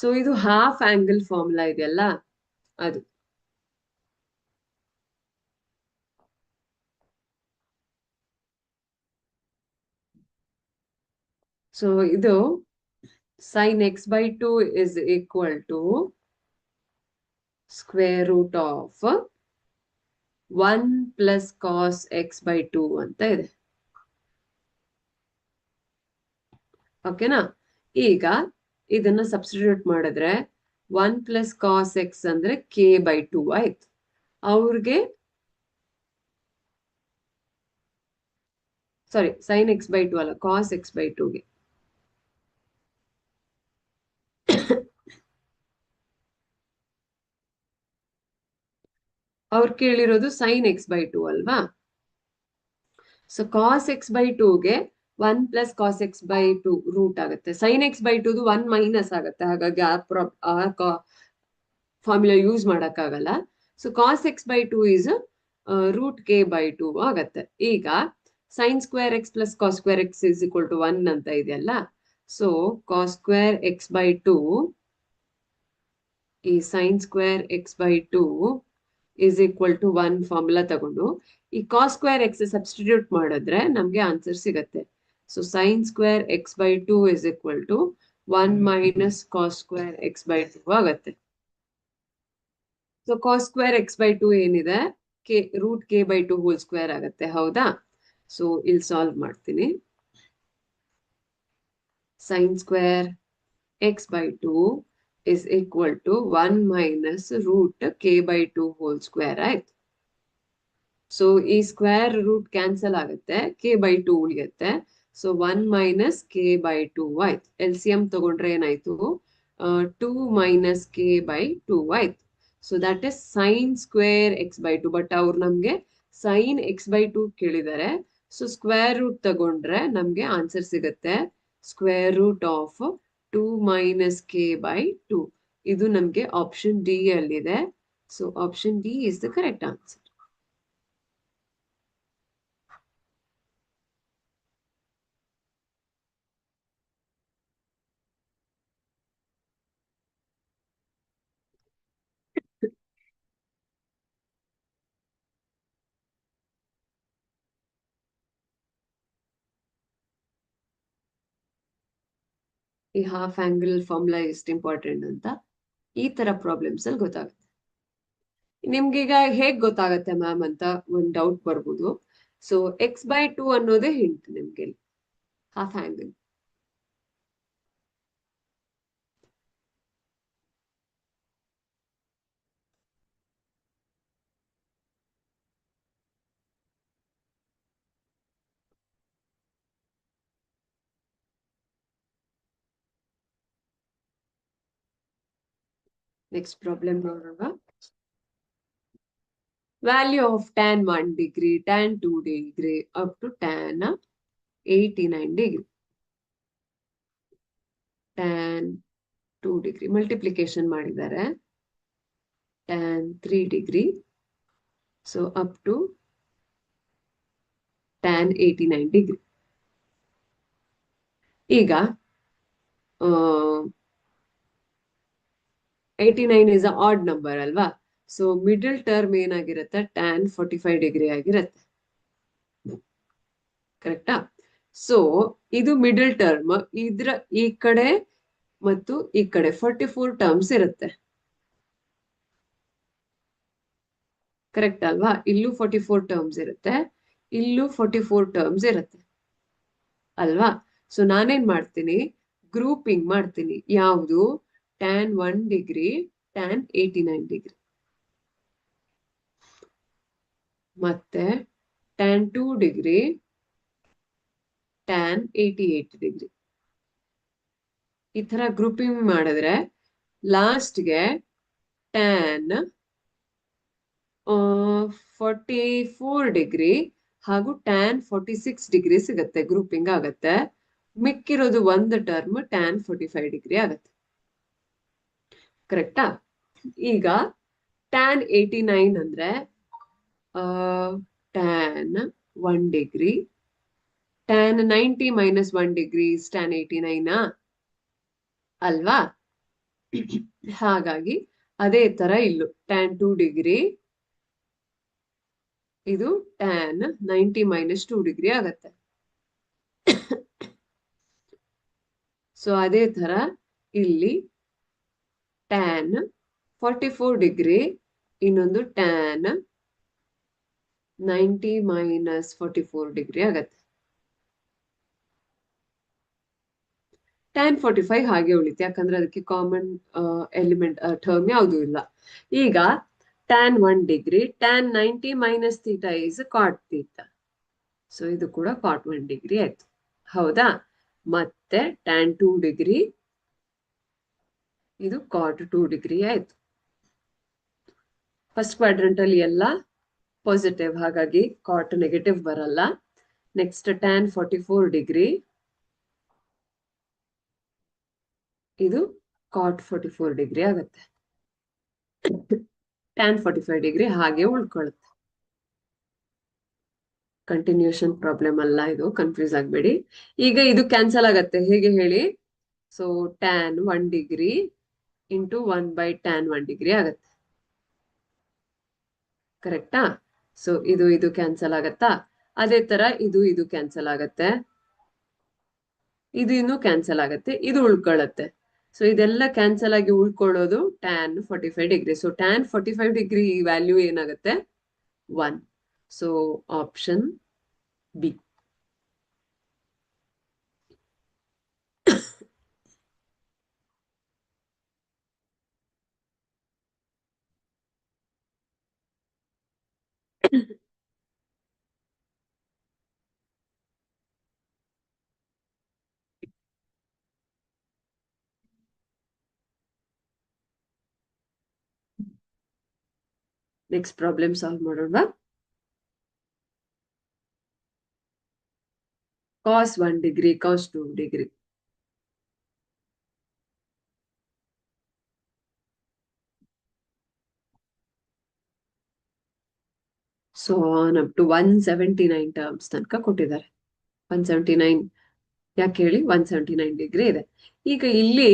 Speaker 1: So ಇದು half angle formula ಇದೆಯಲ್ಲ ಅದು. So ಇದು sin x by 2 is equal to square root of 1 plus cos x by 2 ಅಂತ ಇದೆ. ಓಕೆನಾ? ಈಗ ಇದನ್ನ ಸಬ್ಸ್ಟಿಟ್ಯೂಟ್ ಮಾಡಿದ್ರೆ 1 plus cos x ಅಂದ್ರೆ k by 2 ಆಯ್ತು. ಅವ್ರಿಗೆ ಸಾರಿ sin x by 2 ಅಲ್ಲ, cos x by 2ಗೆ ಅವ್ರು ಕೇಳಿರೋದು sin x by 2 ಅಲ್ವಾ? ಸೊ cos x by 2ಗೆ 1 plus cos x by 2 root ಆಗುತ್ತೆ. sin x by 2 1 ಮೈನಸ್ ಆಗುತ್ತೆ. ಹಾಗಾಗಿ ಆ ಫಾರ್ಮುಲಾ ಯೂಸ್ ಮಾಡಕ್ಕಾಗಲ್ಲ. So cos x by 2 is root k by 2 ಆಗತ್ತೆ. ಈಗ sin square x plus cos square x is equal to 1 ಅಂತ ಇದೆಯಲ್ಲ. So cos square x by 2 ಈ sin square x by 2 is equal to 1 formula ತಗೊಂಡು ಈ cos square x substitute ಮಾಡಿದ್ರೆ ನಮ್ಗೆ answer ಸಿಗತ್ತೆ. So sin square x by 2 is equal to 1 minus cos square x by 2 ಆಗತ್ತೆ. So cos square x by 2 ಏನಿದೆ root k by 2 whole square ಆಗತ್ತೆ. ಹೌದಾ? So ಇಲ್ಲಿ ಸಾಲ್ವ್ ಮಾಡ್ತೀನಿ. sin square x by 2 is equal to 1 minus root k by 2 whole square ಆಯ್ತು. So ಈ square root cancel ಆಗುತ್ತೆ, k by 2 ಉಳಿಯುತ್ತೆ. So 1 minus k by 2 ಆಯ್ತು. LCM ತಗೊಂಡ್ರೆ ಏನಾಯ್ತು? 2 minus k by 2 ಆಯ್ತು. So that is sin square x by 2. But ಅವ್ರು ನಮ್ಗೆ sin x by 2 ಕೇಳಿದ್ದಾರೆ. ಸೊ ಸ್ಕ್ವೇರ್ ರೂಟ್ ತಗೊಂಡ್ರೆ ನಮ್ಗೆ ಆನ್ಸರ್ ಸಿಗುತ್ತೆ square root of 2 minus k by 2. ಇದು ನಮ್ಗೆ ಆಪ್ಷನ್ ಡಿ ಅಲ್ಲಿದೆ. So option D is the correct answer. ಈ ಹಾಫ್ ಆಂಗಲ್ ಫಾರ್ಮುಲಾ ಎಷ್ಟು ಇಂಪಾರ್ಟೆಂಟ್ ಅಂತ ಈ ತರ ಪ್ರಾಬ್ಲಮ್ಸ್ ಅಲ್ಲಿ ಗೊತ್ತಾಗುತ್ತೆ. ನಿಮ್ಗೀಗ ಹೇಗ್ ಗೊತ್ತಾಗತ್ತೆ ಮ್ಯಾಮ್ ಅಂತ ಒಂದ್ ಡೌಟ್ ಬರ್ಬೋದು. ಸೊ x by 2 ಅನ್ನೋದೇ ಹಿಂಟ್ ನಿಮ್ಗೆ ಹಾಫ್ ಆಂಗಲ್. ನೆಕ್ಸ್ಟ್ ಪ್ರಾಬ್ಲಮ್ ನೋಡೋಣ. Value of tan 1 degree, tan 2 degree up to tan 89 degree. Tan 2 degree multiplication ಮಾಡಿದ್ದಾರೆ. Tan 3 degree. So up to tan 89 degree. ಈಗ 89 is a odd number ಅಲ್ವಾ? So middle term ಏನಾಗಿರುತ್ತೆ? tan 45 degree ಆಗಿರುತ್ತೆ. ಕರೆಕ್ಟಾ? So ಇದು middle term, ಇದ್ರ ಈ ಕಡೆ ಮತ್ತು ಈ ಕಡೆ 44 ಟರ್ಮ್ಸ್ ಇರುತ್ತೆ. ಕರೆಕ್ಟ್ ಅಲ್ವಾ? ಇಲ್ಲೂ 44 ಟರ್ಮ್ಸ್ ಇರುತ್ತೆ, ಇಲ್ಲೂ 44 ಟರ್ಮ್ಸ್ ಇರುತ್ತೆ ಅಲ್ವಾ? ಸೊ ನಾನೇನ್ ಮಾಡ್ತೀನಿ? ಗ್ರೂಪಿಂಗ್ ಮಾಡ್ತೀನಿ. ಯಾವುದು? tan 1 degree, tan 89 degree. ಮತ್ತೆ tan 2 degree, tan 88 degree. ಈ ತರ ಗ್ರೂಪಿಂಗ್ ಮಾಡಿದ್ರೆ ಲಾಸ್ಟ್ಗೆ tan 44 degree ಹಾಗೂ tan 46 degree ಸಿಗತ್ತೆ, ಗ್ರೂಪಿಂಗ್ ಆಗತ್ತೆ. ಮಿಕ್ಕಿರೋದು ಒಂದು ಟರ್ಮ್ tan 45 degree ಆಗತ್ತೆ. ಕರೆಕ್ಟಾ? ಈಗ tan 89 ಅಂದ್ರೆ tan 1 degree, tan 90 minus 1 degree is tan 89 ಅಲ್ವಾ? ಹಾಗಾಗಿ ಅದೇ ತರ ಇಲ್ಲೂ tan 2 degree, ಇದು tan 90 minus 2 degree ಆಗತ್ತೆ. ಸೊ ಅದೇ ತರ ಇಲ್ಲಿ tan 44 degree, ಇನ್ನೊಂದು tan 90 minus 44 degree ಆಗತ್ತೆ. tan 45 ಹಾಗೆ ಉಳಿತು, ಯಾಕಂದ್ರೆ ಅದಕ್ಕೆ ಕಾಮನ್ ಎಲಿಮೆಂಟ್ ಟರ್ಮ್ ಯಾವುದು ಇಲ್ಲ. ಈಗ tan 1 degree, tan 90 minus theta is cot theta. So ಇದು ಕೂಡ cot 1 degree ಆಯ್ತು. ಹೌದಾ? ಮತ್ತೆ tan 2 degree, ಇದು cot 2 degree ಆಯ್ತು. ಫಸ್ಟ್ ಕ್ವಾಡ್ರಂಟ್ ಅಲ್ಲಿ ಎಲ್ಲ ಪಾಸಿಟಿವ್, ಹಾಗಾಗಿ cot ನೆಗೆಟಿವ್ ಬರಲ್ಲ. ನೆಕ್ಸ್ಟ್ tan 44 degree, ಇದು cot 44 degree ಆಗುತ್ತೆ. tan 45 degree ಹಾಗೆ ಉಳ್ಕೊಳ್ಳುತ್ತೆ. ಕಂಟಿನ್ಯೂಷನ್ ಪ್ರಾಬ್ಲಮ್ ಅಲ್ಲ ಇದು, ಕನ್ಫ್ಯೂಸ್ ಆಗ್ಬೇಡಿ. ಈಗ ಇದು ಕ್ಯಾನ್ಸಲ್ ಆಗತ್ತೆ, ಹೇಗೆ ಹೇಳಿ? So tan 1 degree into 1 by tan 1 degree ಆಗತ್ತೆ. ಕರೆಕ್ಟಾ? ಸೊ ಇದು ಕ್ಯಾನ್ಸಲ್ ಆಗತ್ತಾ? ಅದೇ ತರ ಇದು ಕ್ಯಾನ್ಸಲ್ ಆಗತ್ತೆ, ಇದು ಇನ್ನೂ ಕ್ಯಾನ್ಸಲ್ ಆಗತ್ತೆ, ಇದು ಉಳ್ಕೊಳ್ಳತ್ತೆ. ಸೊ ಇದೆಲ್ಲ ಕ್ಯಾನ್ಸಲ್ ಆಗಿ ಉಳ್ಕೊಳ್ಳೋದು tan 45 degree. So tan 45 degree value ಏನಾಗುತ್ತೆ? 1. So option B. Next problem solve ಮಾಡೋಣ. cos 1 degree, cos 2 degree. So on up to 179 terms ತನಕ ಕೊಟ್ಟಿದ್ದಾರೆ. 179 ಯಾಕೆ ಹೇಳಿ? 179 ಡಿಗ್ರಿ ಇದೆ. ಈಗ ಇಲ್ಲಿ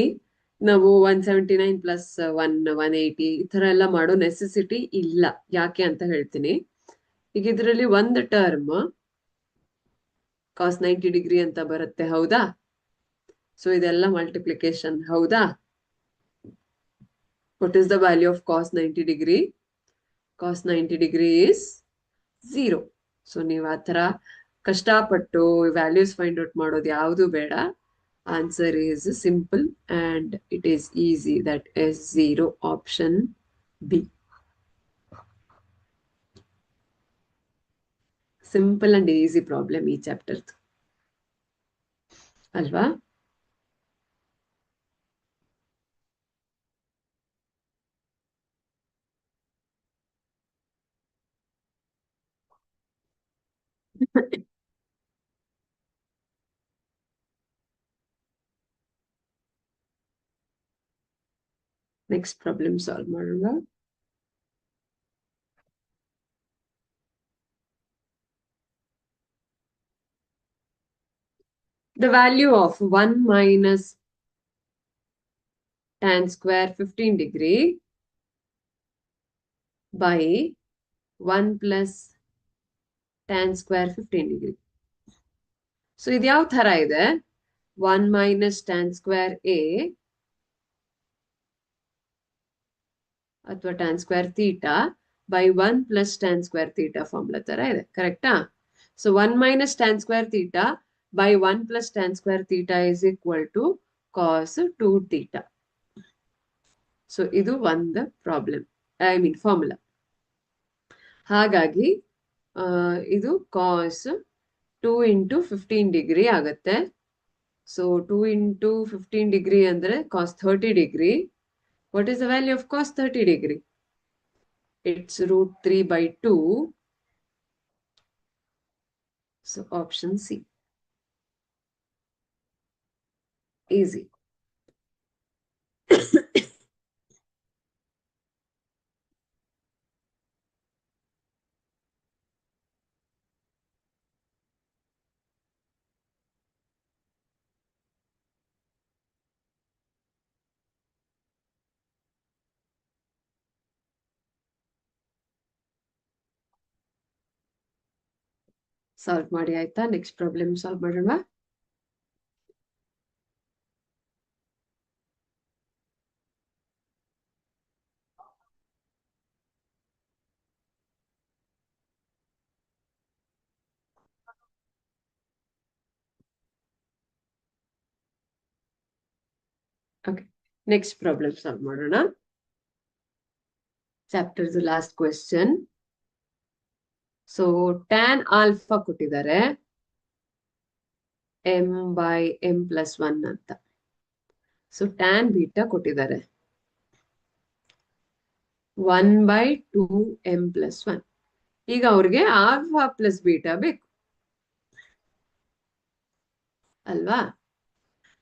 Speaker 1: ನಾವು 179 ಪ್ಲಸ್ 180 ಈ ತರ ಎಲ್ಲ ಮಾಡೋ ನೆಸೆಸಿಟಿ ಇಲ್ಲ. ಯಾಕೆ ಅಂತ ಹೇಳ್ತೀನಿ. ಈಗ ಇದರಲ್ಲಿ ಒಂದು ಟರ್ಮ್ cos 90 degree ಅಂತ ಬರುತ್ತೆ, ಹೌದಾ? ಸೊ ಇದೆಲ್ಲ ಮಲ್ಟಿಪ್ಲಿಕೇಶನ್, ಹೌದಾ? What is the value of cos 90 degree? cos 90 degree is 0. So ನೀವು ಆ ತರ ಕಷ್ಟಪಟ್ಟು ವ್ಯಾಲ್ಯೂಸ್ ಫೈಂಡ್ ಔಟ್ ಮಾಡೋದು ಯಾವುದು ಬೇಡ. Answer is simple and it is easy. That is 0. Option B. Simple and easy problem ಈ ಚಾಪ್ಟರ್ ಅಲ್ವಾ? ನೆಕ್ಸ್ಟ್ ಪ್ರಾಬ್ಲಮ್ ಸಾಲ್ವ್ ಮಾಡೋಣ. The value of 1 minus tan square 15 degree by 1 plus tan square 15 degree. So ಇದು ಯಾವ ತರ ಇದೆ? 1 minus tan square a ಅಥವಾ tan square theta by 1 plus tan square theta formula ತರ ಇದೆ, ಕರೆಕ್ಟಾ? So 1 minus tan square theta by 1 plus tan square theta is equal to cos 2 theta. So ಇದು ಒಂದು ಪ್ರಾಬ್ಲಮ್, ಐ ಮೀನ್ ಫಾರ್ಮುಲಾ. ಹಾಗಾಗಿ ಇದು cos 2 into 15 degree ಆಗುತ್ತೆ. So 2 into 15 degree ಅಂದ್ರೆ cos 30 degree. What is the value of cos 30 degree? It's √3/2. So option C, easy. Solve ಮಾಡಿ ಆಯ್ತಾ? Next problem solve ಮಾಡೋಣ. Okay, next problem solve ಮಾಡೋಣ. Chapters last question. So tan alpha ಕೊಟ್ಟಿದ್ದಾರೆ m/m+1 ಅಂತ. So tan beta ಕೊಟ್ಟಿದ್ದಾರೆ 1/2m+1. ಈಗ ಅವ್ರಿಗೆ alpha plus beta ಬೇಕು ಅಲ್ವಾ?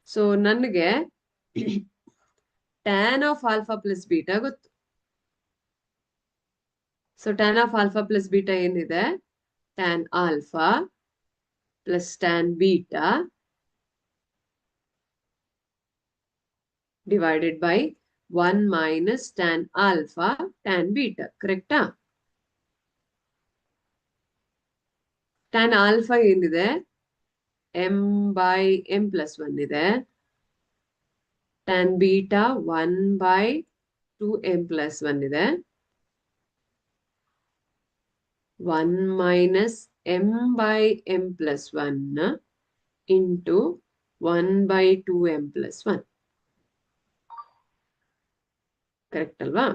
Speaker 1: ಸೊ ನನಗೆ tan of alpha plus beta ಗೊತ್ತು. So tan of alpha plus beta ಏನಿದೆ? Tan alpha plus tan beta divided by 1 minus tan alpha tan beta, ಕರೆಕ್ಟಾ? Tan alpha ಏನಿದೆ? m/m+1 ಇದೆ. ಟ್ಯಾನ್ ಬೀಟಾ 1/2m+1 ಇದೆ. 1 minus m/m+1 into 1/2m+1, correct ಅಲ್ವಾ?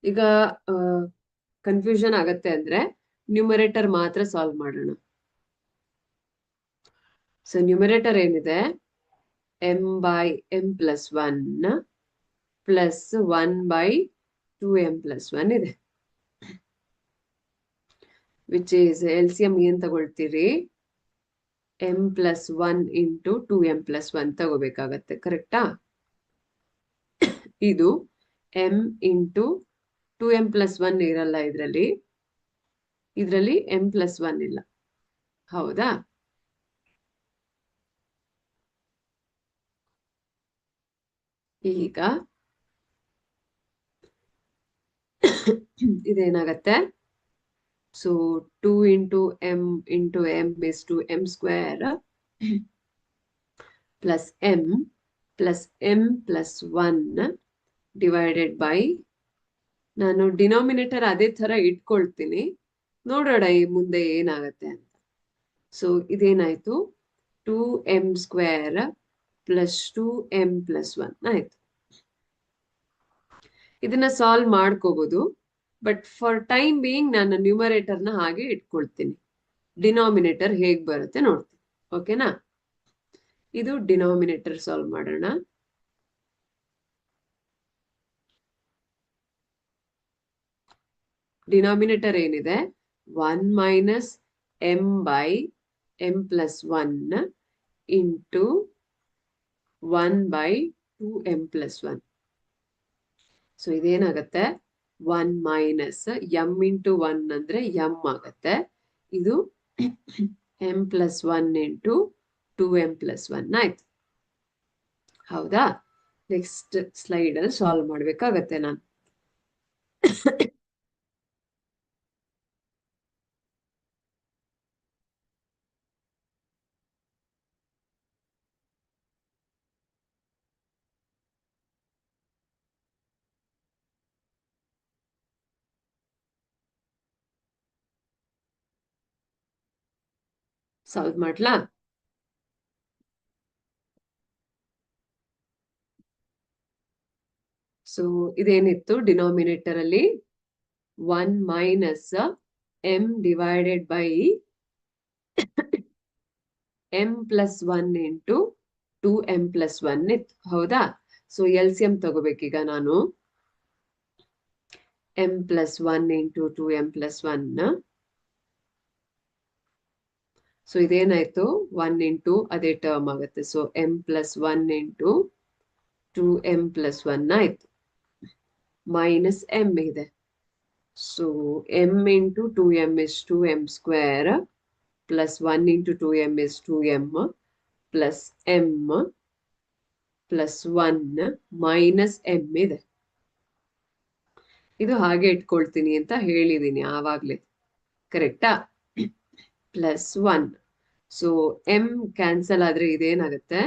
Speaker 1: ಈಗ confusion ಆಗತ್ತೆ ಅಂದ್ರೆ ನ್ಯೂಮರೇಟರ್ ಮಾತ್ರ ಸಾಲ್ವ್ ಮಾಡೋಣ. ಸೊ ನ್ಯೂಮರೇಟರ್ ಏನಿದೆ? m/m+1 ಪ್ಲಸ್ 1/2m+1 ಇದೆ. ವಿಚ್ ಈಸ್ LCM ಏನ್ ತಗೊಳ್ತೀರಿ? m+1 ಇಂಟು 2m+1 ತಗೋಬೇಕಾಗತ್ತೆ, ಕರೆಕ್ಟಾ? ಇದು m ಇಂಟು 2m+1 ಇರಲ್ಲ ಇದರಲ್ಲಿ m+1 ಇಲ್ಲ, ಹೌದಾ? ಈಗ ಇದೇನಾಗತ್ತೆ? So 2 into m into m is to m² plus m+m+1 divided by, ನಾನು ಡಿನಾಮಿನೇಟರ್ ಅದೇ ತರ ಇಟ್ಕೊಳ್ತೀನಿ, ನೋಡೋಣ ಈ ಮುಂದೆ ಏನಾಗತ್ತೆ ಅಂತ. ಸೊ ಇದೇನಾಯ್ತು? 2m² ಪ್ಲಸ್ 2m+1 ಆಯ್ತು. ಇದನ್ನ ಸಾಲ್ವ್ ಮಾಡ್ಕೋಬಹುದು, ಬಟ್ ಫಾರ್ ಟೈಮ್ ಬೀಯಿಂಗ್ ನಾನು ನ್ಯೂಮರೇಟರ್ನ ಹಾಗೆ ಇಟ್ಕೊಳ್ತೀನಿ. ಡಿನಾಮಿನೇಟರ್ ಹೇಗ್ ಬರುತ್ತೆ ನೋಡ್ತೀನಿ, ಓಕೆನಾ? ಇದು ಡಿನಾಮಿನೇಟರ್ ಸಾಲ್ವ್ ಮಾಡೋಣ. ಡಿನಾಮಿನೇಟರ್ ಏನಿದೆ 1 minus M by M plus 1 into 1 by 2m plus 1. So ಇದೇನಾಗತ್ತೆ 1 ಮೈನಸ್ ಎಂ ಇಂಟು 1 ಅಂದ್ರೆ ಎಂ ಆಗತ್ತೆ. ಇದು M plus 1 into 2m plus 1 ಆಯ್ತು. ಹೌದಾ? ನೆಕ್ಸ್ಟ್ ಸ್ಲೈಡ್ ಅಲ್ಲಿ ಸಾಲ್ವ್ ಮಾಡ್ಬೇಕಾಗತ್ತೆ ನಾನು. ಸಾಲ್ವ್ ಮಾಡ್ಲಾ? ಸೊ ಇದೇನಿತ್ತು ಡಿನಾಮಿನೇಟರ್ ಅಲ್ಲಿ 1 minus M divided by M plus 1 into 2m plus 1 ಇತ್ತು. ಹೌದಾ? ಸೊ LCM ತಗೋಬೇಕೀಗ ನಾನು. m plus 1 into 2m plus 1. So ಇದೇನಾಯ್ತು 1 ಇಂಟು ಅದೇ ಟರ್ಮ್ ಆಗುತ್ತೆ. So m plus 1 into 2m plus 1 ಆಯ್ತು. ಮೈನಸ್ m ಇದೆ. So m into 2m is 2m square plus 1 into 2m is 2m plus m plus 1 minus m ಇದೆ. ಇದು ಹಾಗೆ ಇಟ್ಕೊಳ್ತೀನಿ ಅಂತ ಹೇಳಿದೀನಿ ಆವಾಗ್ಲೇ, ಕರೆಕ್ಟಾ? ಪ್ಲಸ್ 1. ಸೊ m ಕ್ಯಾನ್ಸಲ್ ಆದ್ರೆ ಇದೇನಾಗುತ್ತೆ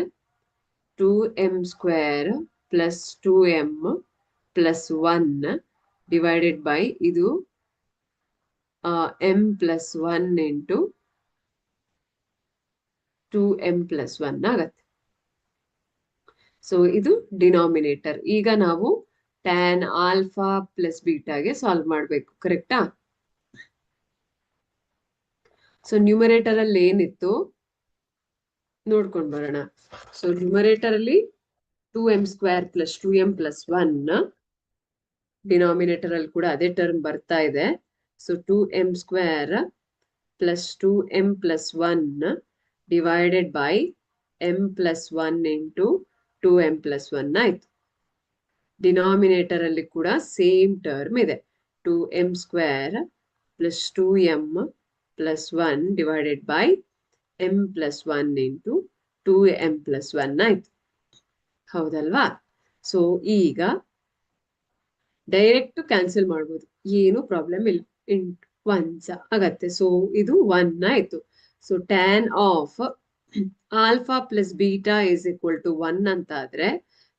Speaker 1: 2m square plus 2m plus 1 divided by ಇದು m plus 1 into 2m plus 1 ಆಗತ್ತೆ. ಸೊ ಇದು ಡಿನಾಮಿನೇಟರ್. ಈಗ ನಾವು ಟ್ಯಾನ್ ಆಲ್ಫಾ ಪ್ಲಸ್ ಬೀಟಾಗೆ ಸಾಲ್ವ್ ಮಾಡಬೇಕು, ಕರೆಕ್ಟಾ? ಸೊ ನ್ಯೂಮರೇಟರ್ ಅಲ್ಲಿ ಏನಿತ್ತು ನೋಡ್ಕೊಂಡು ಬರೋಣ. ಸೊ ನ್ಯೂಮರೇಟರ್ ಅಲ್ಲಿ 2m square plus 2m plus 1, denominator ಅಲ್ಲಿ ಕೂಡ ಅದೇ ಟರ್ಮ್ ಬರ್ತಾ ಇದೆ. So 2m square plus 2m plus 1 divided by m plus 1 into 2m plus 1 ಆಯ್ತು. ಡಿನಾಮಿನೇಟರ್ ಅಲ್ಲಿ ಕೂಡ ಸೇಮ್ ಟರ್ಮ್ ಇದೆ. 2m square plus 2m plus 1 divided by m plus 1 into 2m plus 1 ಆಯ್ತು. ಹೌದಲ್ವಾ? ಸೊ ಈಗ ಡೈರೆಕ್ಟ್ ಕ್ಯಾನ್ಸಲ್ ಮಾಡ್ಬೋದು, ಏನು problem ಇಲ್ಲ. ಇಂಟು 1 ಆಗತ್ತೆ. ಸೊ ಇದು 1 ಆಯ್ತು. So tan of alpha plus beta is equal to 1 ಅಂತ ಆದ್ರೆ,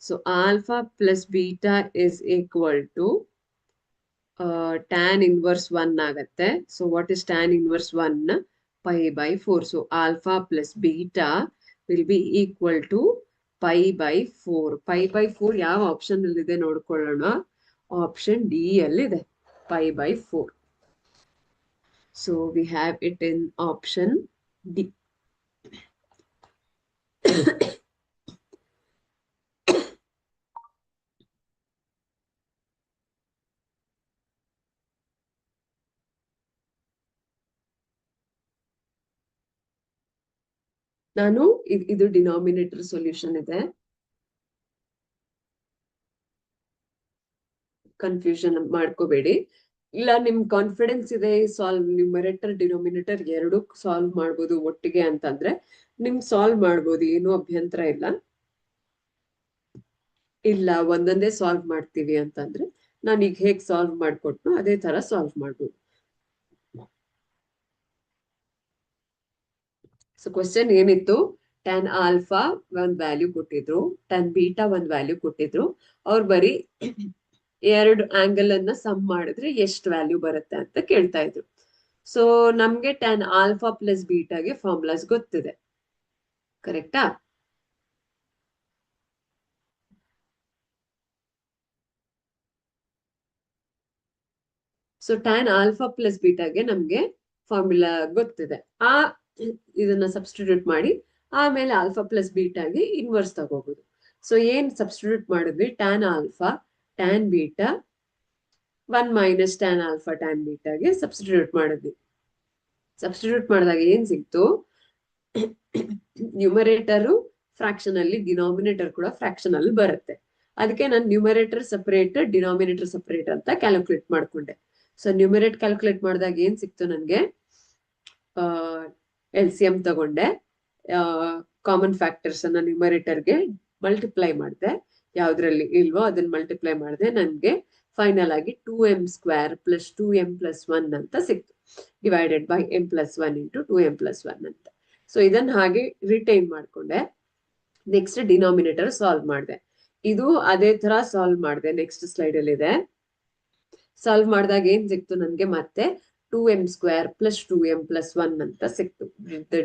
Speaker 1: so alpha plus beta is equal to tan inverse 1 ಆಗತ್ತೆ. So what is tan inverse 1? pi by 4. So alpha plus beta will be equal to pi by 4. pi by 4 ಯಾವ option ಅಲ್ಲಿ ಇದೆ ನೋಡ್ಕೊಳ್ಳೋಣ. Option D ಅಲ್ಲಿದೆ, pi by 4. So we have it in option D. ನಾನು ಇದು denominator solution ಇದೆ, confusion ಮಾಡ್ಕೋಬೇಡಿ. ಇಲ್ಲ ನಿಮ್ ಕಾನ್ಫಿಡೆನ್ಸ್ ಇದೆ ಸಾಲ್ವ್ ನ್ಯೂಮರೇಟರ್ ಡಿನಾಮಿನೇಟರ್ ಎರಡು ಸಾಲ್ವ್ ಮಾಡ್ಬೋದು ಒಟ್ಟಿಗೆ ಅಂತಂದ್ರೆ ನಿಮ್ ಸಾಲ್ವ್ ಮಾಡ್ಬೋದು, ಏನು ಅಭ್ಯಂತರ ಇಲ್ಲ. ಇಲ್ಲ ಒಂದೊಂದೇ ಸಾಲ್ವ್ ಮಾಡ್ತೀವಿ ಅಂತಂದ್ರೆ ನಾನು ಈಗ ಹೇಗ್ ಸಾಲ್ವ್ ಮಾಡ್ಕೊಟ್ನೋ ಅದೇ ತರ ಸಾಲ್ವ್ ಮಾಡ್ಬೋದು. ಸೊ ಕ್ವಶನ್ ಏನಿತ್ತು, ಟ್ಯಾನ್ ಆಲ್ಫಾ ಒಂದ್ ವ್ಯಾಲ್ಯೂ ಕೊಟ್ಟಿದ್ರು, ಟ್ಯಾನ್ ಬೀಟಾ ಒಂದ್ ವ್ಯಾಲ್ಯೂ ಕೊಟ್ಟಿದ್ರು. ಅವ್ರು ಬರೀ ಎರಡು ಆಂಗಲ್ ಅನ್ನ ಸಮ್ ಮಾಡಿದ್ರೆ ಎಷ್ಟು ವ್ಯಾಲ್ಯೂ ಬರುತ್ತೆ ಅಂತ ಕೇಳ್ತಾ ಇದ್ರು. ಸೊ ನಮ್ಗೆ ಟ್ಯಾನ್ ಆಲ್ಫಾ ಪ್ಲಸ್ ಬೀಟಾಗೆ ಫಾರ್ಮುಲಾಸ್ ಗೊತ್ತಿದೆ, ಕರೆಕ್ಟಾ? ಸೊ ಟ್ಯಾನ್ ಆಲ್ಫಾ ಪ್ಲಸ್ ಬೀಟಾಗೆ ನಮ್ಗೆ ಫಾರ್ಮುಲಾ ಗೊತ್ತಿದೆ. ಇದನ್ನ ಸಬ್ಸ್ಟಿಟ್ಯೂಟ್ ಮಾಡಿ ಆಮೇಲೆ ಆಲ್ಫಾ ಪ್ಲಸ್ ಬೀಟಾಗೆ ಇನ್ವರ್ಸ್ ತಗೋಬಹುದು. ಸೊ ಏನ್ ಸಬ್ಸ್ಟಿಟ್ಯೂಟ್ ಮಾಡಿದ್ವಿ, tan alpha tan beta 1 minus tan alpha tan ಬೀಟಾಗೆ ಸಬ್ಸ್ಟಿಟ್ಯೂಟ್ ಮಾಡಿದ್ವಿ. ಸಬ್ಸ್ಟಿಟ್ಯೂಟ್ ಮಾಡಿದಾಗ ಏನ್ ಸಿಕ್ತು, ನ್ಯೂಮರೇಟರ್ ಫ್ರಾಕ್ಷನ್ ಅಲ್ಲಿ, ಡಿನಾಮಿನೇಟರ್ ಕೂಡ ಫ್ರಾಕ್ಷನ್ ಅಲ್ಲಿ ಬರುತ್ತೆ. ಅದಕ್ಕೆ ನಾನು ನ್ಯೂಮರೇಟರ್ ಸಪರೇಟ್ ಡಿನಾಮಿನೇಟರ್ ಸಪರೇಟ್ ಅಂತ ಕ್ಯಾಲ್ಕುಲೇಟ್ ಮಾಡ್ಕೊಂಡೆ. ಸೊ ನ್ಯೂಮರೇಟ್ ಕ್ಯಾಲ್ಕುಲೇಟ್ ಮಾಡಿದಾಗ ಏನ್ ಸಿಕ್ತು ನನ್ಗೆ, LCM ತಗೊಂಡೆ, ಕಾಮನ್ ಫ್ಯಾಕ್ಟರ್ಸ್ ಅನ್ನ ನ್ಯೂಮರೇಟರ್ಗೆ ಮಲ್ಟಿಪ್ಲೈ ಮಾಡಿದೆ, ಯಾವ್ದ್ರಲ್ಲಿ ಇಲ್ವೋ ಅದನ್ನ ಮಲ್ಟಿಪ್ಲೈ ಮಾಡಿದೆ, ನನ್ಗೆ ಫೈನಲ್ ಆಗಿ 2m² ಪ್ಲಸ್ 2m ಪ್ಲಸ್ 1 ಅಂತ ಸಿಕ್ತು, divided by m plus 1 into 2m plus 1 ಅಂತ. ಸೊ ಇದನ್ನ ಹಾಗೆ ರಿಟೈನ್ ಮಾಡ್ಕೊಂಡೆ. ನೆಕ್ಸ್ಟ್ ಡಿನಾಮಿನೇಟರ್ ಸಾಲ್ವ್ ಮಾಡಿದೆ. ಇದು ಅದೇ ತರ ಸಾಲ್ವ್ ಮಾಡಿದೆ, ನೆಕ್ಸ್ಟ್ ಸ್ಲೈಡ್ ಅಲ್ಲಿ ಇದೆ. ಸಾಲ್ವ್ ಮಾಡಿದಾಗ ಏನ್ ಸಿಕ್ತು ನನ್ಗೆ, ಮತ್ತೆ 2m² ಪ್ಲಸ್ 2m ಪ್ಲಸ್ 1 ಅಂತ ಸಿಕ್ತು.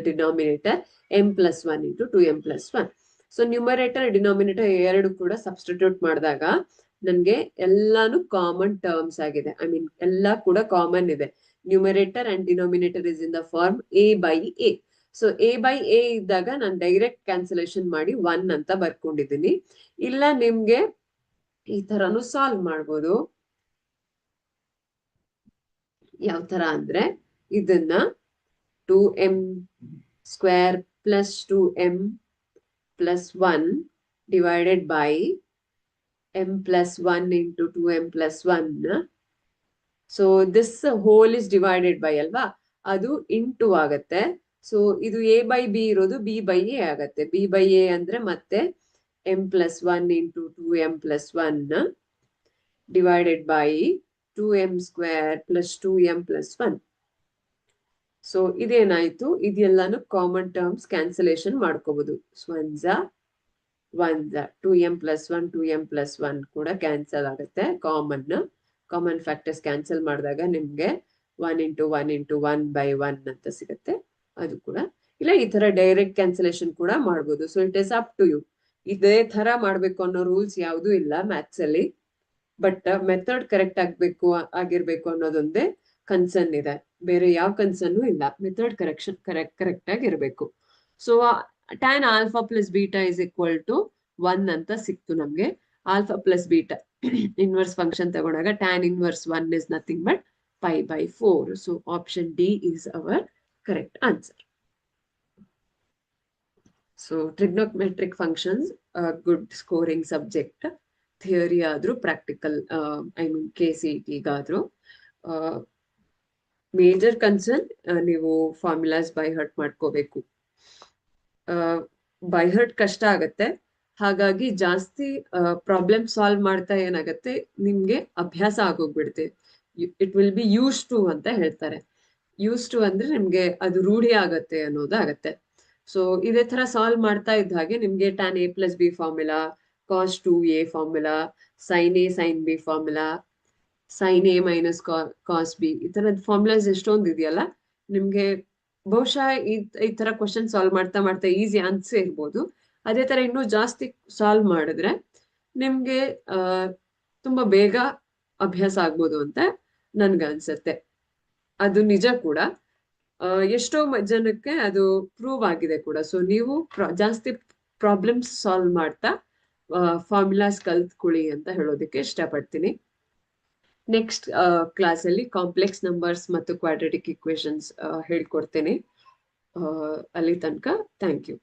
Speaker 1: Denominator m plus 1 into 2m plus 1. So numerator denominator ಎರಡು ಕೂಡ ಸಬ್ಸ್ಟಿಟ್ಯೂಟ್ ಮಾಡಿದಾಗ ನನ್ಗೆ ಎಲ್ಲಾನು ಕಾಮನ್ ಟರ್ಮ್ಸ್ ಆಗಿದೆ. ಐ ಮೀನ್ ಎಲ್ಲ ಕೂಡ ಕಾಮನ್ ಇದೆ. Numerator and denominator is in the form a/a. So a/a ಇದ್ದಾಗ ನಾನು ಡೈರೆಕ್ಟ್ ಕ್ಯಾನ್ಸಲೇಷನ್ ಮಾಡಿ 1 ಅಂತ ಬರ್ಕೊಂಡಿದ್ದೀನಿ. ಇಲ್ಲ ನಿಮ್ಗೆ ಈ ತರಾನು ಸಾಲ್ವ್ ಮಾಡ್ಬೋದು. ಯಾವ ತರ ಅಂದ್ರೆ, ಇದನ್ನ 2m² plus 2m plus 1 divided by m plus 1 into 2m plus 1. So this whole is divided by ಅಲ್ವಾ, ಅದು ಇಂಟು ಆಗತ್ತೆ. ಸೊ ಇದು a/b ಇರೋದು b/a ಆಗತ್ತೆ. b/a ಅಂದ್ರೆ ಮತ್ತೆ m plus 1 into 2m plus 1 divided by 2m² plus 2m plus 1. So ಇದೇನಾಯ್ತು, ಇದೆಲ್ಲಾನು ಕಾಮನ್ ಟರ್ಮ್ಸ್ ಕ್ಯಾನ್ಸಲೇಷನ್ ಮಾಡ್ಕೋಬಹುದು. 2m ಪ್ಲಸ್ 1 2m ಪ್ಲಸ್ 1 ಕೂಡ ಕ್ಯಾನ್ಸಲ್ ಆಗುತ್ತೆ. ಕಾಮನ್ ಫ್ಯಾಕ್ಟರ್ಸ್ ಕ್ಯಾನ್ಸಲ್ ಮಾಡಿದಾಗ ನಿಮ್ಗೆ 1 ಇಂಟು 1 ಇಂಟು 1/1 ಅಂತ ಸಿಗುತ್ತೆ. ಅದು ಕೂಡ ಇಲ್ಲ, ಈ ತರ ಡೈರೆಕ್ಟ್ ಕ್ಯಾನ್ಸಲೇಷನ್ ಕೂಡ ಮಾಡ್ಬೋದು. So it is up to you. ಇದೇ ತರ ಮಾಡ್ಬೇಕು ಅನ್ನೋ ರೂಲ್ಸ್ ಯಾವ್ದು ಇಲ್ಲ ಮ್ಯಾಥ್ಸ್ ಅಲ್ಲಿ. ಬಟ್ ಮೆಥಡ್ ಕರೆಕ್ಟ್ ಆಗಿರ್ಬೇಕು ಅನ್ನೋದೊಂದೇ ಕನ್ಸರ್ನ್ ಇದೆ, ಬೇರೆ ಯಾವ ಕನ್ಸರ್ನು ಇಲ್ಲ. ಮೆಥಡ್ ಕರೆಕ್ಟ್ ಆಗಿರ್ಬೇಕು. So tan alpha plus beta is equal to 1 ಅಂತ ಸಿಕ್ತು ನಮ್ಗೆ. Alpha plus beta inverse function ತಗೊಂಡಾಗ tan inverse 1 is nothing but π/4. So option D is our correct answer. So trigonometric functions good scoring subject. Theory ಆದ್ರೂ practical, I mean KCET-ಗಾದ್ರೂ. Major concern ನೀವು formulas by heart ಮಾಡ್ಕೋಬೇಕು. By heart ಕಷ್ಟ ಆಗತ್ತೆ, ಹಾಗಾಗಿ ಜಾಸ್ತಿ problem solve ಮಾಡ್ತಾ ಏನಾಗತ್ತೆ, ನಿಮ್ಗೆ ಅಭ್ಯಾಸ ಆಗೋಗ್ಬಿಡುತ್ತೆ. It will be use to ಅಂತ ಹೇಳ್ತಾರೆ. ಯೂಸ್ ಟು ಅಂದ್ರೆ ನಿಮ್ಗೆ ಅದು ರೂಢಿ ಆಗತ್ತೆ ಅನ್ನೋದಾಗತ್ತೆ. ಸೊ ಇದೇ ತರ ಸಾಲ್ವ್ ಮಾಡ್ತಾ ಇದ್ದ ಹಾಗೆ ನಿಮ್ಗೆ tan a plus b formula, cos 2a formula, sin a sin b formula, sin a minus cos b, ಈ ತರದ ಫಾರ್ಮುಲಾಸ್ ಎಷ್ಟೊಂದು ಇದೆಯಲ್ಲ, ನಿಮ್ಗೆ ಬಹುಶಃ ಈ ತರ ಕ್ವಶನ್ ಸಾಲ್ವ್ ಮಾಡ್ತಾ ಮಾಡ್ತಾ ಈಸಿ ಆನ್ಸರ್ ಇರ್ಬೋದು. ಅದೇ ತರ ಇನ್ನೂ ಜಾಸ್ತಿ ಸಾಲ್ವ್ ಮಾಡಿದ್ರೆ ನಿಮ್ಗೆ ತುಂಬಾ ಬೇಗ ಅಭ್ಯಾಸ ಆಗ್ಬೋದು ಅಂತ ನನ್ಗನ್ಸತ್ತೆ. ಅದು ನಿಜ ಕೂಡ, ಎಷ್ಟೋ ಜನಕ್ಕೆ ಅದು ಪ್ರೂವ್ ಆಗಿದೆ ಕೂಡ. ಸೊ ನೀವು ಜಾಸ್ತಿ ಪ್ರಾಬ್ಲಮ್ಸ್ ಸಾಲ್ವ್ ಮಾಡ್ತಾ ಫಾರ್ಮುಲಾಸ್ ಕಲ್ತ್ಕೊಳ್ಳಿ ಅಂತ ಹೇಳೋದಕ್ಕೆ ಇಷ್ಟಪಡ್ತೀನಿ. ನೆಕ್ಸ್ಟ್ ಕ್ಲಾಸ್ ಅಲ್ಲಿ ಕಾಂಪ್ಲೆಕ್ಸ್ ನಂಬರ್ಸ್ ಮತ್ತು ಕ್ವಾಡ್ರಾಟಿಕ್ ಇಕ್ವೇಶನ್ಸ್ ಹೇಳ್ಕೊಡ್ತೇನೆ. ಅಲ್ಲಿ ತನಕ ಥ್ಯಾಂಕ್ ಯು.